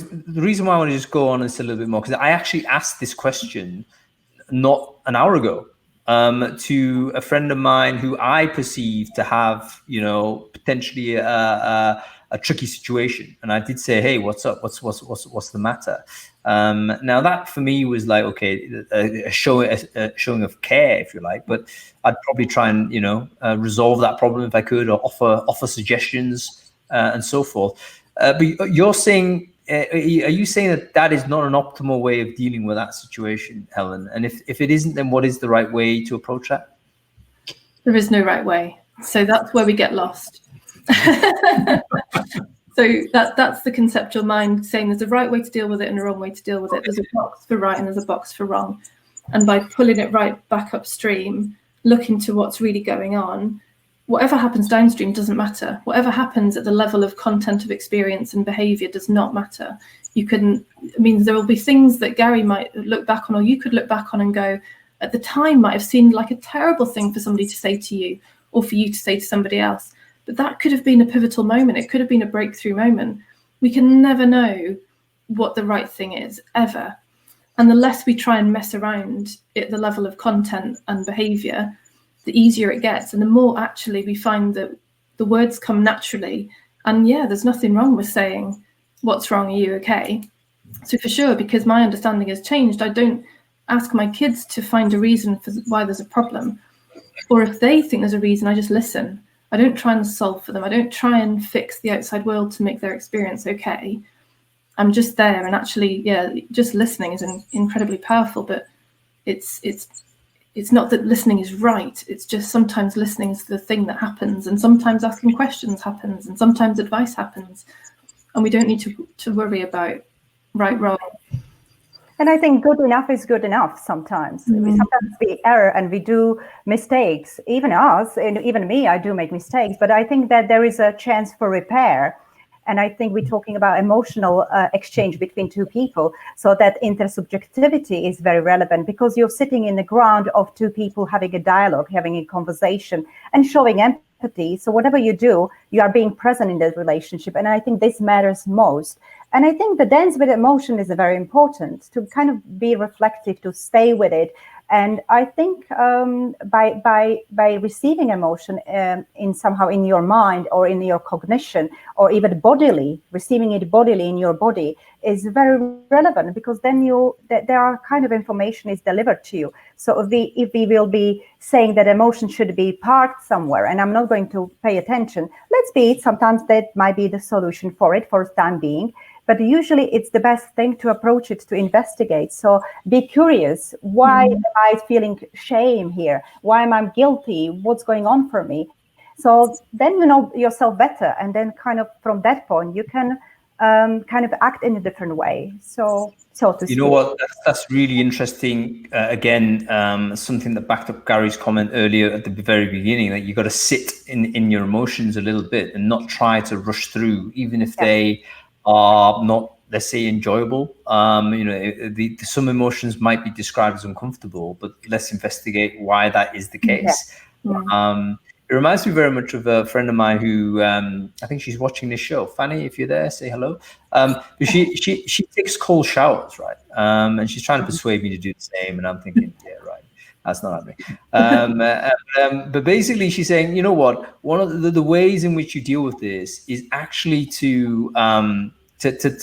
the reason why I want to just go on this a little bit more, because I actually asked this question not an hour ago to a friend of mine who I perceive to have, potentially a tricky situation, and I did say, "Hey, what's up? What's the matter?" Now that for me was like, okay, a showing of care, if you like, but I'd probably try and resolve that problem if I could, or offer suggestions and so forth. But you're saying, are you saying that is not an optimal way of dealing with that situation, Helen? And if it isn't, then what is the right way to approach that? There is no right way. So that's where we get lost. So that's the conceptual mind saying there's a right way to deal with it and a wrong way to deal with it. There's a box for right and there's a box for wrong. And by pulling it right back upstream, looking to what's really going on, whatever happens downstream doesn't matter. Whatever happens at the level of content of experience and behavior does not matter. There will be things that Garry might look back on, or you could look back on and go, at the time might have seemed like a terrible thing for somebody to say to you or for you to say to somebody else. But that could have been a pivotal moment. It could have been a breakthrough moment. We can never know what the right thing is, ever. And the less we try and mess around at the level of content and behavior, the easier it gets. And the more actually we find that the words come naturally. And yeah, there's nothing wrong with saying, what's wrong? Are you okay? So for sure, because my understanding has changed, I don't ask my kids to find a reason for why there's a problem. Or if they think there's a reason, I just listen. I don't try and solve for them. I don't try and fix the outside world to make their experience okay. I'm just there, and actually, yeah, just listening is incredibly powerful. But it's not that listening is right. It's just sometimes listening is the thing that happens, and sometimes asking questions happens, and sometimes advice happens, and we don't need to worry about right, wrong. And I think good enough is good enough sometimes. Sometimes we err and we do mistakes. Even us, and even me, I do make mistakes. But I think that there is a chance for repair. And I think we're talking about emotional exchange between two people. So that intersubjectivity is very relevant, because you're sitting in the ground of two people having a dialogue, having a conversation, and showing empathy. So whatever you do, you are being present in that relationship. And I think this matters most. And I think the dance with emotion is very important, to kind of be reflective, to stay with it. And I think by receiving emotion in your mind or in your cognition, or even bodily, receiving it bodily in your body is very relevant, because then there are kind of information is delivered to you. So if we will be saying that emotion should be parked somewhere and I'm not going to pay attention, let's be it. Sometimes that might be the solution for it for the time being. But usually it's the best thing to approach it, to investigate. So be curious. Why am I feeling shame here? Why am I guilty? What's going on for me? So then you know yourself better. And then kind of from that point, you can kind of act in a different way. So to speak. You know what? That's really interesting. Again, something that backed up Garry's comment earlier at the very beginning, that you got to sit in your emotions a little bit and not try to rush through, even if they are not, let's say, enjoyable. Some emotions might be described as uncomfortable, but let's investigate why that is the case. It reminds me very much of a friend of mine who I think she's watching this show. Fanny, if you're there, say hello. But she takes cold showers, right? And she's trying to persuade me to do the same, and I'm thinking, yeah, right. That's not happening. But basically, she's saying, you know what? One of the ways in which you deal with this is actually to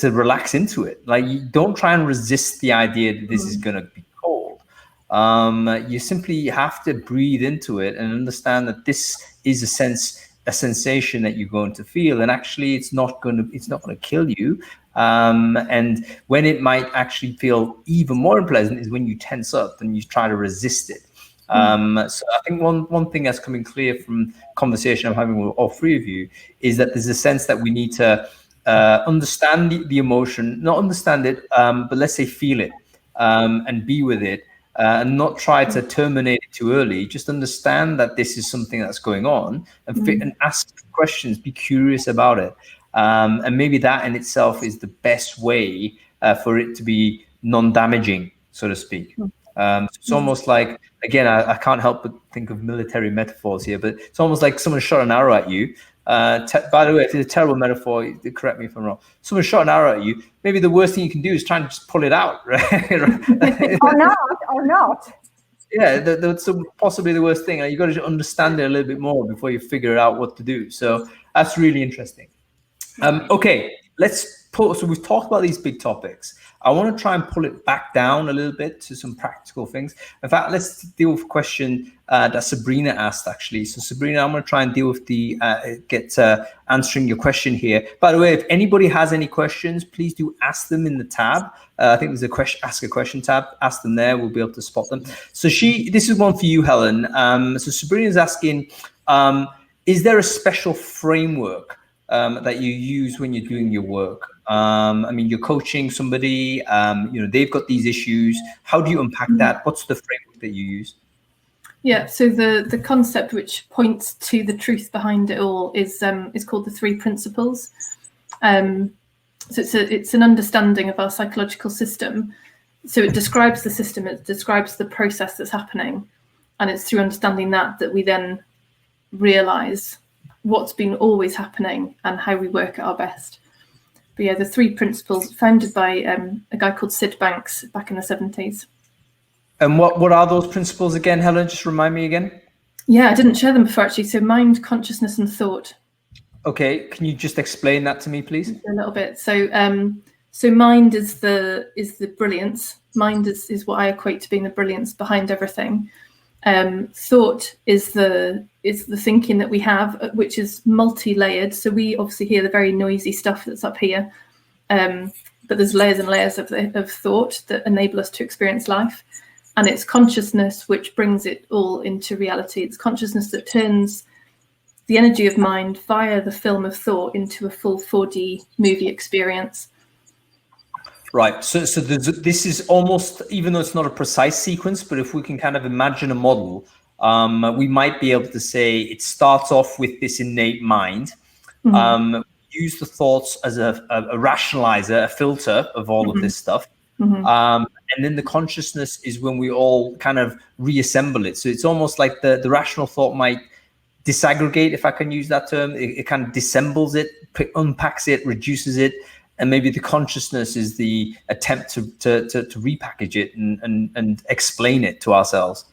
relax into it. Like, you don't try and resist the idea that this is going to be cold. You simply have to breathe into it and understand that this is a sensation that you're going to feel, and actually, it's not going to kill you. And when it might actually feel even more unpleasant is when you tense up and you try to resist it. So I think one thing that's coming clear from conversation I'm having with all three of you is that there's a sense that we need to understand the emotion, not understand it, but let's say feel it, and be with it, and not try to terminate it too early. Just understand that this is something that's going on, and ask questions, be curious about it. And maybe that in itself is the best way for it to be non-damaging. so to speak. It's almost like, again, I can't help but think of military metaphors here, but it's almost like someone shot an arrow at you. By the way, if it's a terrible metaphor, correct me if I'm wrong. Someone shot an arrow at you. Maybe the worst thing you can do is try and just pull it out, right? or not. Yeah, that's possibly the worst thing. You've got to understand it a little bit more before you figure out what to do. So that's really interesting. Okay, so we've talked about these big topics. I want to try and pull it back down a little bit to some practical things. In fact, let's deal with a question that Sabrina asked, actually. So Sabrina, I'm going to try and deal with answering your question here. By the way, if anybody has any questions, please do ask them in the tab. I think there's a ask a question tab. Ask them there. We'll be able to spot them. So this is one for you, Helen. So Sabrina's asking, is there a special framework that you use when you're doing your work? I mean, you're coaching somebody, they've got these issues. How do you unpack that? What's the framework that you use? Yeah, so the concept which points to the truth behind it all is called the 3 principles. So it's an understanding of our psychological system. So it describes the system, it describes the process that's happening, and it's through understanding that we then realise what's been always happening and how we work at our best. But yeah, the 3 principles founded by a guy called Sid Banks back in the 70s. And what are those principles again, Helen? Just remind me again. Yeah, I didn't share them before, actually. So mind, consciousness, and thought. Okay, can you just explain that to me, please? A little bit. So mind is the brilliance. Mind is what I equate to being the brilliance behind everything. Thought is the thinking that we have, which is multi-layered. So we obviously hear the very noisy stuff that's up here, but there's layers and layers of thought that enable us to experience life. And it's consciousness which brings it all into reality. It's consciousness that turns the energy of mind via the film of thought into a full 4D movie experience. Right. So this is almost, even though it's not a precise sequence, but if we can kind of imagine a model, we might be able to say it starts off with this innate mind. Use the thoughts as a rationalizer, a filter of all of this stuff. And then the consciousness is when we all kind of reassemble it. So it's almost like the rational thought might disaggregate, if I can use that term. It kind of dissembles it, unpacks it, reduces it. And maybe the consciousness is the attempt to repackage it and explain it to ourselves.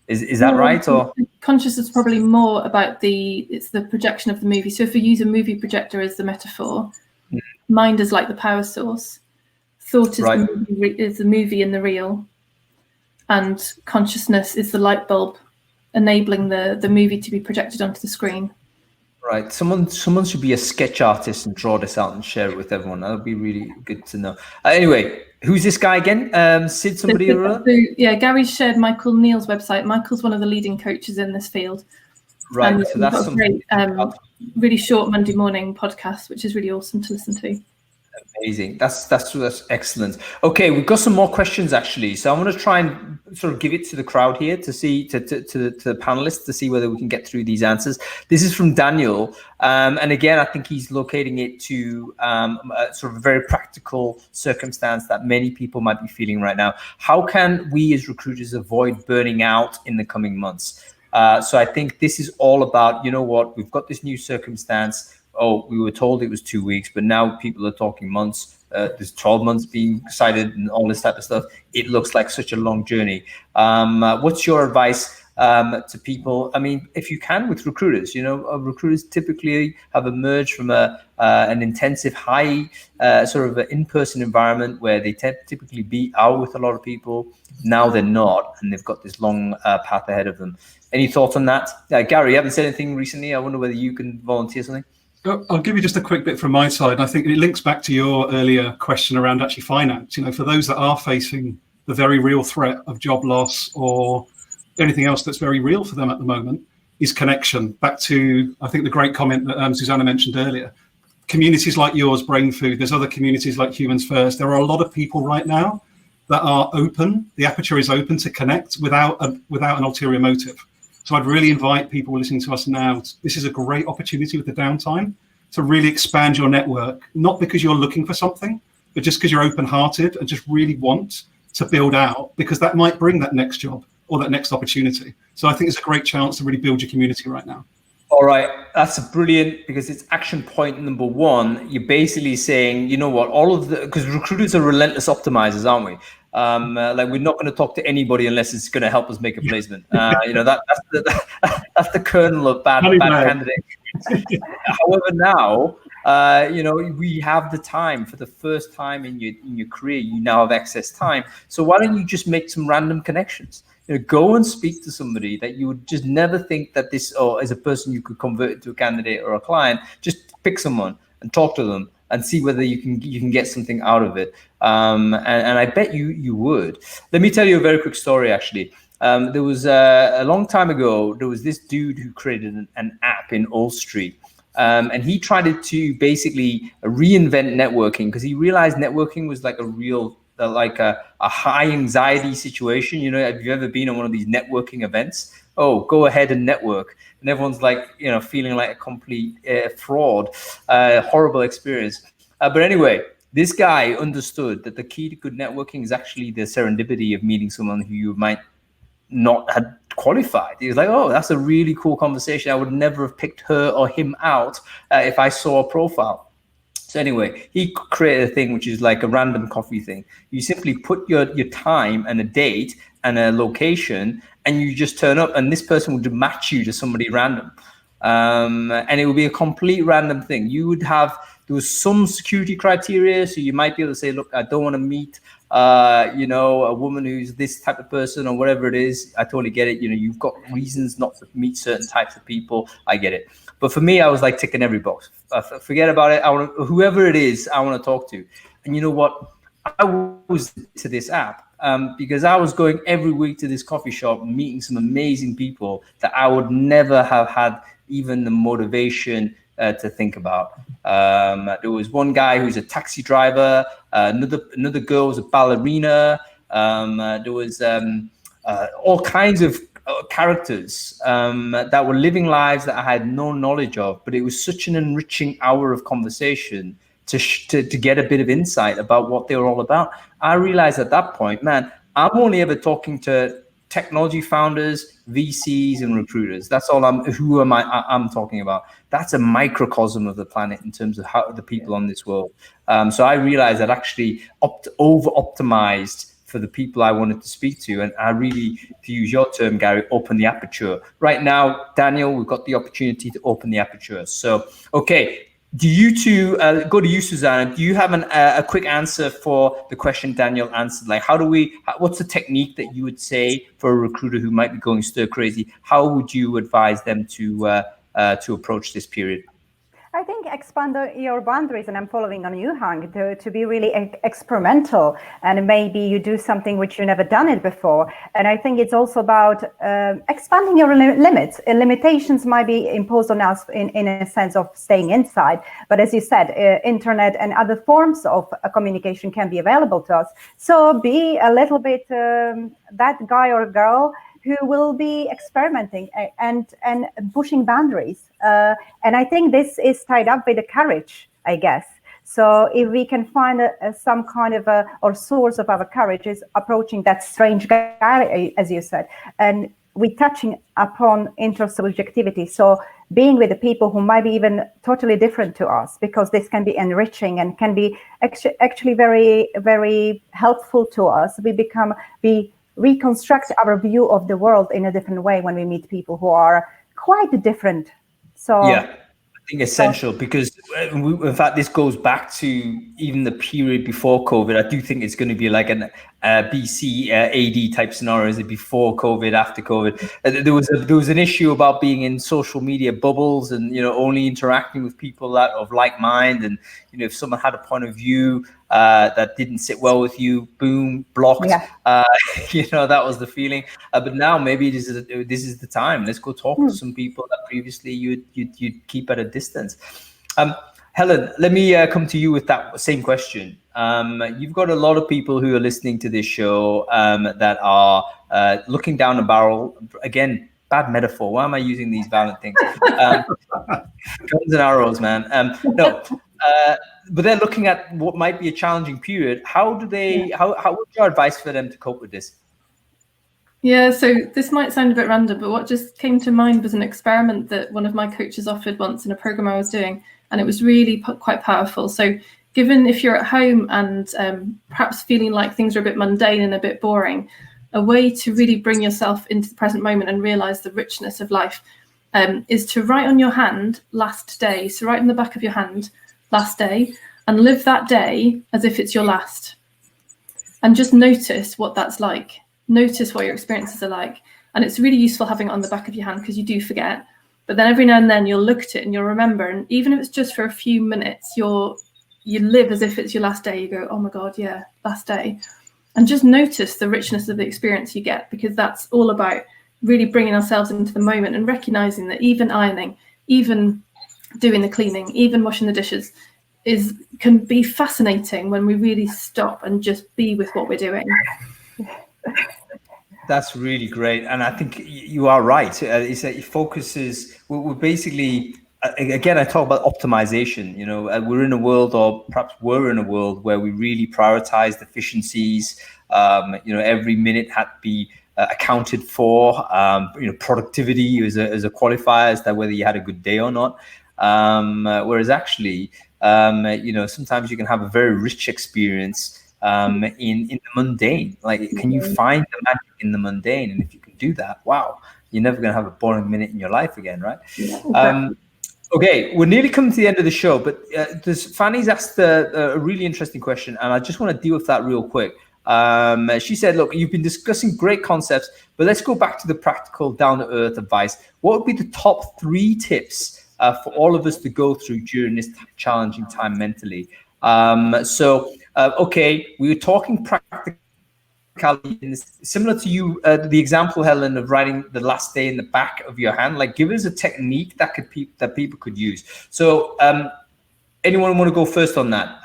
Is that right? Or consciousness is probably more about it's the projection of the movie. So if we use a movie projector as the metaphor, mind is like the power source. Thought is the movie in the real, and consciousness is the light bulb enabling the movie to be projected onto the screen. Right. Someone should be a sketch artist and draw this out and share it with everyone. That would be really good to know. Anyway, who's this guy again? Sid somebody or other? Yeah, Gary shared Michael Neal's website. Michael's one of the leading coaches in this field. Right. And so that's something great, really short Monday morning podcast, which is really awesome to listen to. Amazing. That's excellent. Okay, we've got some more questions actually. So I want to try and sort of give it to the crowd here to see to the panelists to see whether we can get through these answers. This is from Daniel, and again, I think he's locating it to sort of a very practical circumstance that many people might be feeling right now. How can we as recruiters avoid burning out in the coming months? So I think this is all about, you know what, we've got this new circumstance. Oh, we were told it was 2 weeks, but now people are talking months. There's 12 months being decided and all this type of stuff. It looks like such a long journey. What's your advice to people? I mean, if you can, with recruiters, recruiters typically have emerged from an intensive high sort of in-person environment where they typically be out with a lot of people. Now they're not, and they've got this long path ahead of them. Any thoughts on that? Gary, you haven't said anything recently. I wonder whether you can volunteer something. I'll give you just a quick bit from my side. I think it links back to your earlier question around actually finance. For those that are facing the very real threat of job loss or anything else that's very real for them at the moment, is connection. Back to, I think, the great comment that Zuzana mentioned earlier. Communities like yours, Brainfood, there's other communities like Humans First. There are a lot of people right now that are open. The aperture is open to connect without an ulterior motive. So I'd really invite people listening to us now. This is a great opportunity with the downtime to really expand your network, not because you're looking for something, but just because you're open-hearted and just really want to build out, because that might bring that next job or that next opportunity. So I think it's a great chance to really build your community right now. All right, that's brilliant, because it's action point number one. You're basically saying, you know what, because recruiters are relentless optimizers, aren't we? Like, we're not going to talk to anybody unless it's going to help us make a placement. That's the kernel of bad candidate. However, now, we have the time. For the first time in your career, you now have excess time. So why don't you just make some random connections? Go and speak to somebody that you would just never think that this, or as a person you could convert into a candidate or a client. Just pick someone and talk to them and see whether you can get something out of it. And I bet you would. Let me tell you a very quick story, actually. There was a long time ago, there was this dude who created an app in Old Street. And he tried to basically reinvent networking, because he realized networking was like a real, like a high anxiety situation. Have you ever been on one of these networking events? Oh, go ahead and network. And everyone's like, feeling like a complete fraud, horrible experience. But anyway, this guy understood that the key to good networking is actually the serendipity of meeting someone who you might not have qualified. He was like, oh, that's a really cool conversation. I would never have picked her or him out if I saw a profile. So anyway, he created a thing which is like a random coffee thing. You simply put your time and a date and a location, and you just turn up, and this person would match you to somebody random. And it would be a complete random thing. There was some security criteria, so you might be able to say, look, I don't want to meet a woman who's this type of person or whatever it is. I totally get it. You've got reasons not to meet certain types of people. I get it. But for me, I was like ticking every box. Forget about it. Whoever it is, I want to talk to. And you know what? I was to this app because I was going every week to this coffee shop, meeting some amazing people that I would never have had even the motivation to think about. There was one guy who's a taxi driver. Another girl was a ballerina. There was all kinds of characters that were living lives that I had no knowledge of, but it was such an enriching hour of conversation to get a bit of insight about what they were all about. I realized at that point, man, I'm only ever talking to technology founders, VCs, and recruiters. That's all I'm talking about. That's a microcosm of the planet in terms of how the people on this world. So I realized that actually over-optimized for the people I wanted to speak to. And I really, to use your term, Garry, open the aperture. Right now, Daniel, we've got the opportunity to open the aperture. So, okay, do you two, go to you, Zuzana, do you have a quick answer for the question Daniel answered? Like, what's the technique that you would say for a recruiter who might be going stir crazy? How would you advise them to approach this period? I think expand your boundaries, and I'm following on you, Hang, to be really experimental, and maybe you do something which you never done it before. And I think it's also about expanding your limits. Limitations might be imposed on us in a sense of staying inside, but as you said, internet and other forms of communication can be available to us. So be a little bit that guy or girl who will be experimenting and pushing boundaries. And I think this is tied up with the courage, I guess. So if we can find some kind of or source of our courage is approaching that strange guy, as you said, and we're touching upon intersubjectivity. So being with the people who might be even totally different to us, because this can be enriching and can be actually very, very helpful to us. We reconstruct our view of the world in a different way when we meet people who are quite different. So yeah, I think essential, because in fact this goes back to even the period before COVID. I do think it's going to be like an BC AD type scenario. Is it before COVID, after COVID? There was an issue about being in social media bubbles and only interacting with people that of like mind, and if someone had a point of view that didn't sit well with you, boom, blocked. Yeah. That was the feeling. But now maybe this is the time. Let's go talk to some people that previously you'd keep at a distance. Helen, let me come to you with that same question. You've got a lot of people who are listening to this show that are looking down the barrel. Again, bad metaphor. Why am I using these violent things? Guns and arrows, man. but they're looking at what might be a challenging period. How do they? How would your advice for them to cope with this? Yeah, so this might sound a bit random, but what just came to mind was an experiment that one of my coaches offered once in a program I was doing, and it was really quite powerful. So given if you're at home and perhaps feeling like things are a bit mundane and a bit boring, a way to really bring yourself into the present moment and realize the richness of life is to write on your hand last day. So write in the back of your hand last day and live that day as if it's your last, and just notice what that's like. Notice what your experiences are like. And it's really useful having it on the back of your hand because you do forget, but then every now and then you'll look at it and you'll remember. And even if it's just for a few minutes, you live as if it's your last day. You go, oh my God, yeah, last day. And just notice the richness of the experience you get, because that's all about really bringing ourselves into the moment and recognizing that even ironing, even doing the cleaning, even washing the dishes can be fascinating when we really stop and just be with what we're doing. That's really great, and I think you are right. Is that it focuses? We're basically, again, I talk about optimization. You know, we're in a world, or perhaps we're in a world, where we really prioritize efficiencies. You know, every minute had to be accounted for. You know, productivity is a qualifier as to whether you had a good day or not. Whereas actually, you know, sometimes you can have a very rich experience in the mundane. Like, can you find the magic in the mundane? And if you can do that, wow, you're never going to have a boring minute in your life again, right? Okay, we're nearly coming to the end of the show, but Fanny's asked a really interesting question, and I just want to deal with that real quick. She said, look, you've been discussing great concepts, but let's go back to the practical, down-to-earth advice. What would be the top 3 tips for all of us to go through during this challenging time mentally? Okay, we were talking practicality, similar to you, the example, Helen, of writing the last day in the back of your hand. Like, give us a technique that people could use. So anyone want to go first on that?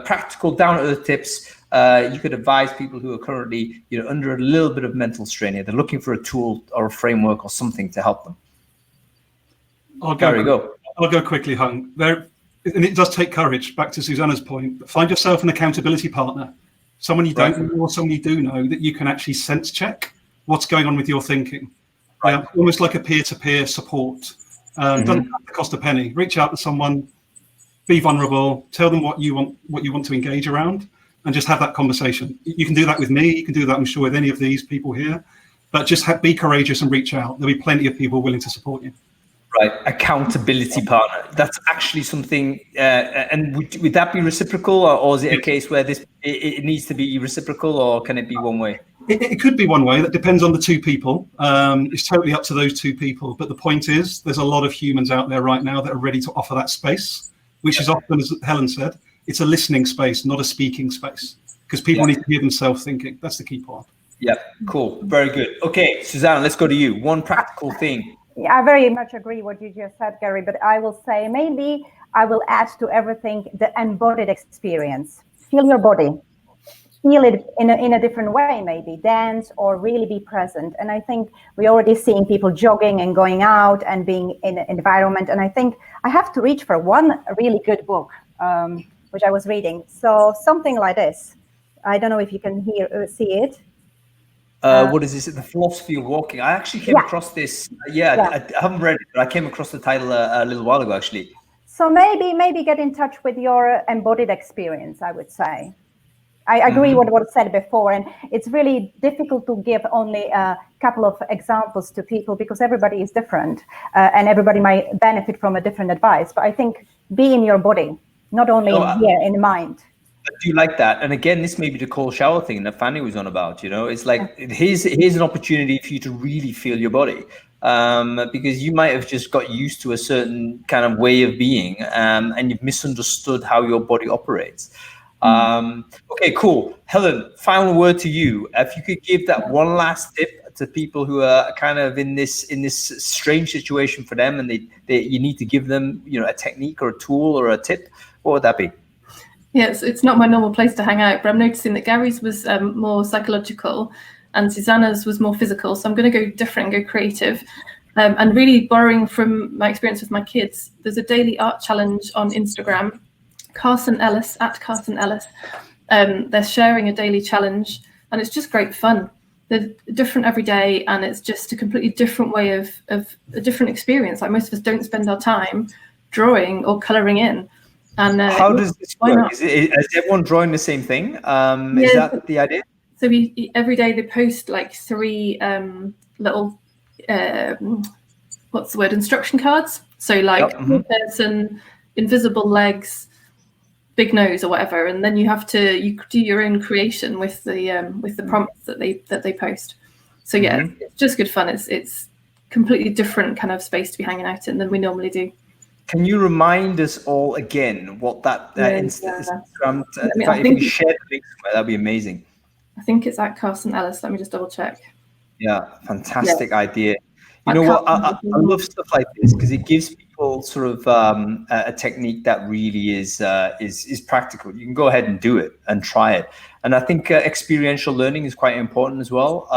Practical, down-to-earth tips you could advise people who are currently, you know, under a little bit of mental strain here. They're looking for a tool or a framework or something to help them. Garry, go. I'll go quickly, Hung. And it does take courage, back to Zuzana's point. Find yourself an accountability partner, someone you don't know or someone you do know, that you can actually sense check what's going on with your thinking. Almost like a peer-to-peer support. Doesn't have to cost a penny. Reach out to someone, be vulnerable, tell them what you want to engage around, and just have that conversation. You can do that with me. You can do that, I'm sure, with any of these people here. But just be courageous and reach out. There'll be plenty of people willing to support you. Right, accountability partner. That's actually something. And would that be reciprocal, or is it a case where it needs to be reciprocal, or can it be one way? It could be one way. That depends on the 2 people. It's totally up to those 2 people. But the point is, there's a lot of humans out there right now that are ready to offer that space, which is often, as Helen said, it's a listening space, not a speaking space, because people need to hear themselves thinking. That's the key part. Yeah, cool. Very good. Okay, Zuzana, let's go to you. One practical thing. Yeah, I very much agree what you just said, Garry, but I will say maybe I will add to everything the embodied experience. Feel your body. Feel it in a different way, maybe dance or really be present. And I think we're already seeing people jogging and going out and being in an environment. And I think I have to reach for one really good book, which I was reading. So something like this. I don't know if you can see it. What is this? The Philosophy of Walking. I actually came across this. I haven't read it, but I came across the title a little while ago, actually. So maybe get in touch with your embodied experience, I would say. I agree with what was said before, and it's really difficult to give only a couple of examples to people because everybody is different, and everybody might benefit from a different advice. But I think be in your body, not only here in mind. I do like that. And again, this may be the cold shower thing that Fanny was on about, you know, it's like, here's an opportunity for you to really feel your body, because you might have just got used to a certain kind of way of being, and you've misunderstood how your body operates. Okay, cool. Helen, final word to you. If you could give that one last tip to people who are kind of in this strange situation for them, and you need to give them, you know, a technique or a tool or a tip, what would that be? Yes, it's not my normal place to hang out, but I'm noticing that Garry's was more psychological and Zuzana's was more physical. So I'm going to go different and go creative. And really borrowing from my experience with my kids, there's a daily art challenge on Instagram Carson Ellis, at Carson Ellis. They're sharing a daily challenge, and it's just great fun. They're different every day, and it's just a completely different way of a different experience. Like, most of us don't spend our time drawing or colouring in. And how does this work? Is everyone drawing the same thing? Is that the idea? So every day they post like 3 little what's the word, instruction cards. So like person, invisible legs, big nose, or whatever, and then you do your own creation with the prompts that they post. So yeah, it's just good fun. It's completely different kind of space to be hanging out in than we normally do. Can you remind us all again what that Instagram? If you share the link somewhere, that'd be amazing. I think it's at Carson Ellis. Let me just double check. Yeah, fantastic idea. You know what? I love stuff like this because it gives people sort of a technique that really is practical. You can go ahead and do it and try it. And I think experiential learning is quite important as well.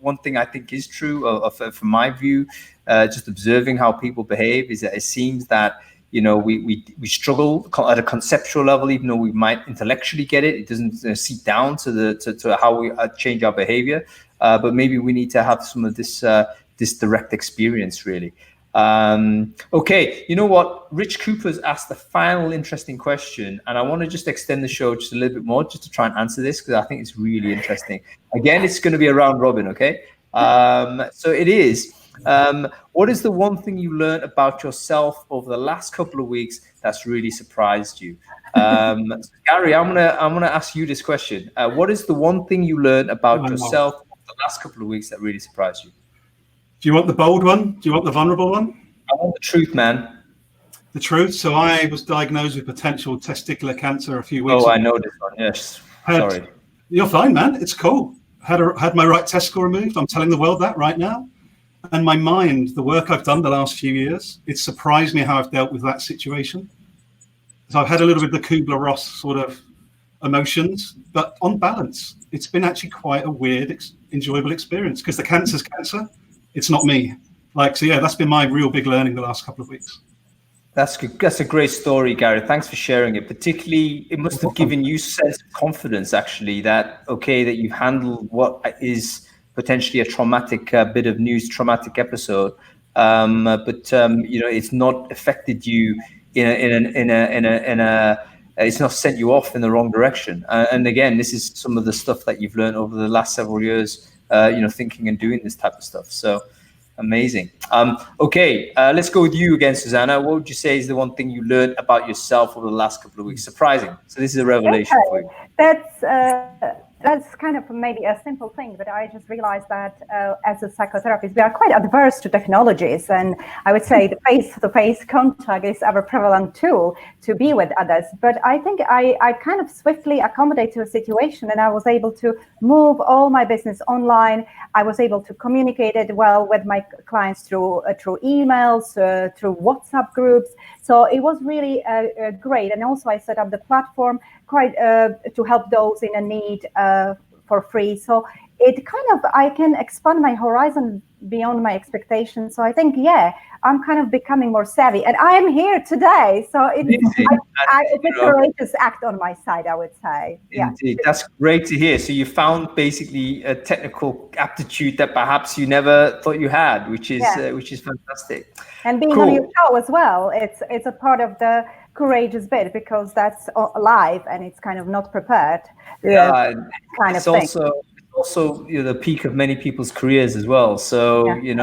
One thing I think is true from my view, just observing how people behave, is that it seems that we struggle at a conceptual level, even though we might intellectually get it. It doesn't seep down to how we change our behavior. But maybe we need to have some of this direct experience, really. Okay, you know what? Rich Cooper's asked the final interesting question, and I want to just extend the show just a little bit more, just to try and answer this, because I think it's really interesting. Again, it's going to be a round robin, okay? So it is. What is the one thing you learned about yourself over the last couple of weeks that's really surprised you? Garry, I'm gonna ask you this question. What is the one thing you learned about yourself over the last couple of weeks that really surprised you? Do you want the bold one? Do you want the vulnerable one? I want the truth, man. The truth. So I was diagnosed with potential testicular cancer a few weeks ago. I know this one. Yes. Sorry. You're fine, man. It's cool. Had my right testicle removed. I'm telling the world that right now. And my mind, the work I've done the last few years, it surprised me how I've dealt with that situation. So I've had a little bit of the Kubler-Ross sort of emotions, but on balance, it's been actually quite a weird, enjoyable experience, because the cancer's cancer. It's not me. So yeah, that's been my real big learning the last couple of weeks. That's good. That's a great story, Garry. Thanks for sharing it. Particularly, it must have given you sense of confidence, actually, that you've handled what is potentially a traumatic bit of news, traumatic episode, but it's not affected you it's not sent you off in the wrong direction. And again, this is some of the stuff that you've learned over the last several years, thinking and doing this type of stuff. So amazing. Okay, let's go with you again, Zuzana. What would you say is the one thing you learned about yourself over the last couple of weeks? Surprising. So this is a revelation for you. That's kind of maybe a simple thing, but I just realized that as a psychotherapist, we are quite adverse to technologies. And I would say the face-to-face contact is our prevalent tool to be with others. But I think I kind of swiftly accommodate to a situation, and I was able to move all my business online. I was able to communicate it well with my clients through emails, through WhatsApp groups. So it was really great. And also I set up the platform to help those in a need for free. So it kind of, I can expand my horizon beyond my expectations. So I think, I'm kind of becoming more savvy, and I am here today. So it's a courageous act on my side, I would say. Indeed. That's great to hear. So you found basically a technical aptitude that perhaps you never thought you had, which is fantastic. And being on your show as well, it's a part of the courageous bit, because that's live and it's kind of not prepared. It's also the peak of many people's careers as well. So I can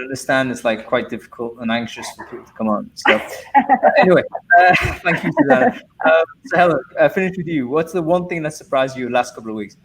understand it's quite difficult and anxious for people to come on. So anyway, thank you for that. So Helen, finish with you. What's the one thing that surprised you the last couple of weeks?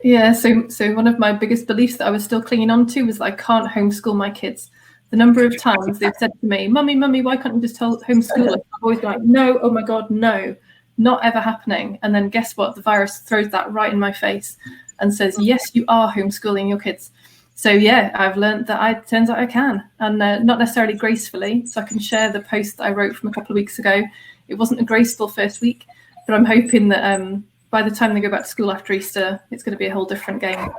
Yeah, so one of my biggest beliefs that I was still clinging on to was that I can't homeschool my kids. The number of times they've said to me, Mummy, why can't you just homeschool us? I've always been like, no, oh my God, no, not ever happening. And then guess what? The virus throws that right in my face and says, yes, you are homeschooling your kids. So I've learned that it turns out I can, and not necessarily gracefully. So I can share the post that I wrote from a couple of weeks ago. It wasn't a graceful first week, but I'm hoping that by the time they go back to school after Easter, it's going to be a whole different game.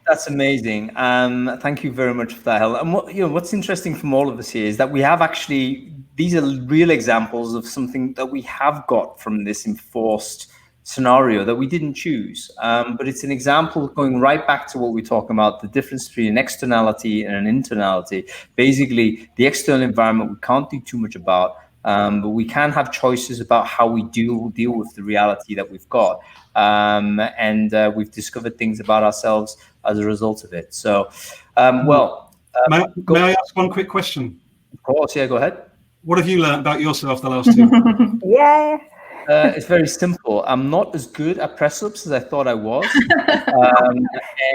That's amazing. Thank you very much for that, Helen. And what's interesting from all of us here is that we have actually these are real examples of something that we have got from this enforced scenario that we didn't choose. But it's an example going right back to what we're talking about, the difference between an externality and an internality. Basically, the external environment we can't do too much about, but we can have choices about how we deal with the reality that we've got. And we've discovered things about ourselves as a result of it. So, may I ask one quick question? Of course, yeah, go ahead. What have you learned about yourself the last 2 months? Yeah. It's very simple. I'm not as good at press-ups as I thought I was,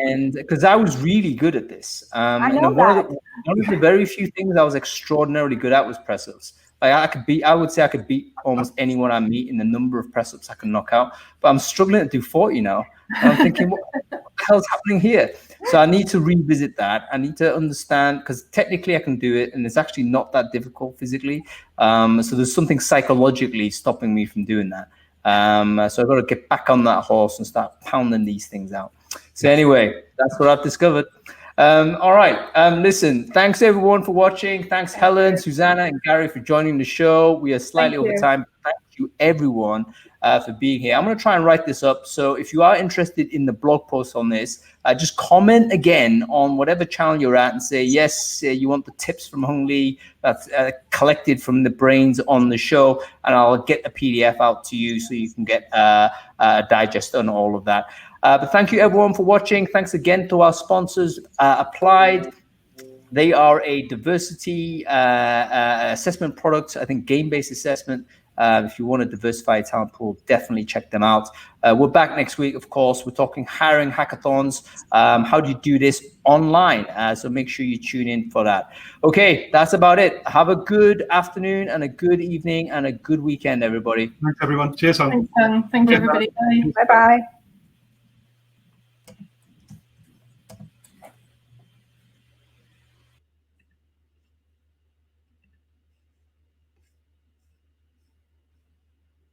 and because I was really good at this. I know and one of the very few things I was extraordinarily good at was press-ups. I would say I could beat almost anyone I meet in the number of press-ups I can knock out. But I'm struggling to do 40 now. And I'm thinking, what the hell's happening here? So I need to revisit that. I need to understand, because technically I can do it, and it's actually not that difficult physically. So there's something psychologically stopping me from doing that. So I've got to get back on that horse and start pounding these things out. So anyway, that's what I've discovered. All right. Listen, thanks everyone for watching. Thanks Helen, Zuzana, and Garry for joining the show. We are slightly over time. Thank you everyone for being here. I'm going to try and write this up. So if you are interested in the blog post on this, just comment again on whatever channel you're at and say, yes, you want the tips from Hung Lee that's collected from the brains on the show, and I'll get a PDF out to you so you can get a digest on all of that. But thank you everyone for watching. Thanks again to our sponsors, Applied. They are a diversity assessment product, I think game-based assessment. If you want to diversify your talent pool, definitely check them out. We're back next week, of course. We're talking hiring hackathons. How do you do this online? So make sure you tune in for that. Okay, that's about it. Have a good afternoon and a good evening and a good weekend, everybody. Thanks, everyone. Cheers, Hung. Thanks, Hung. Thank you, everybody. Bye. Bye-bye.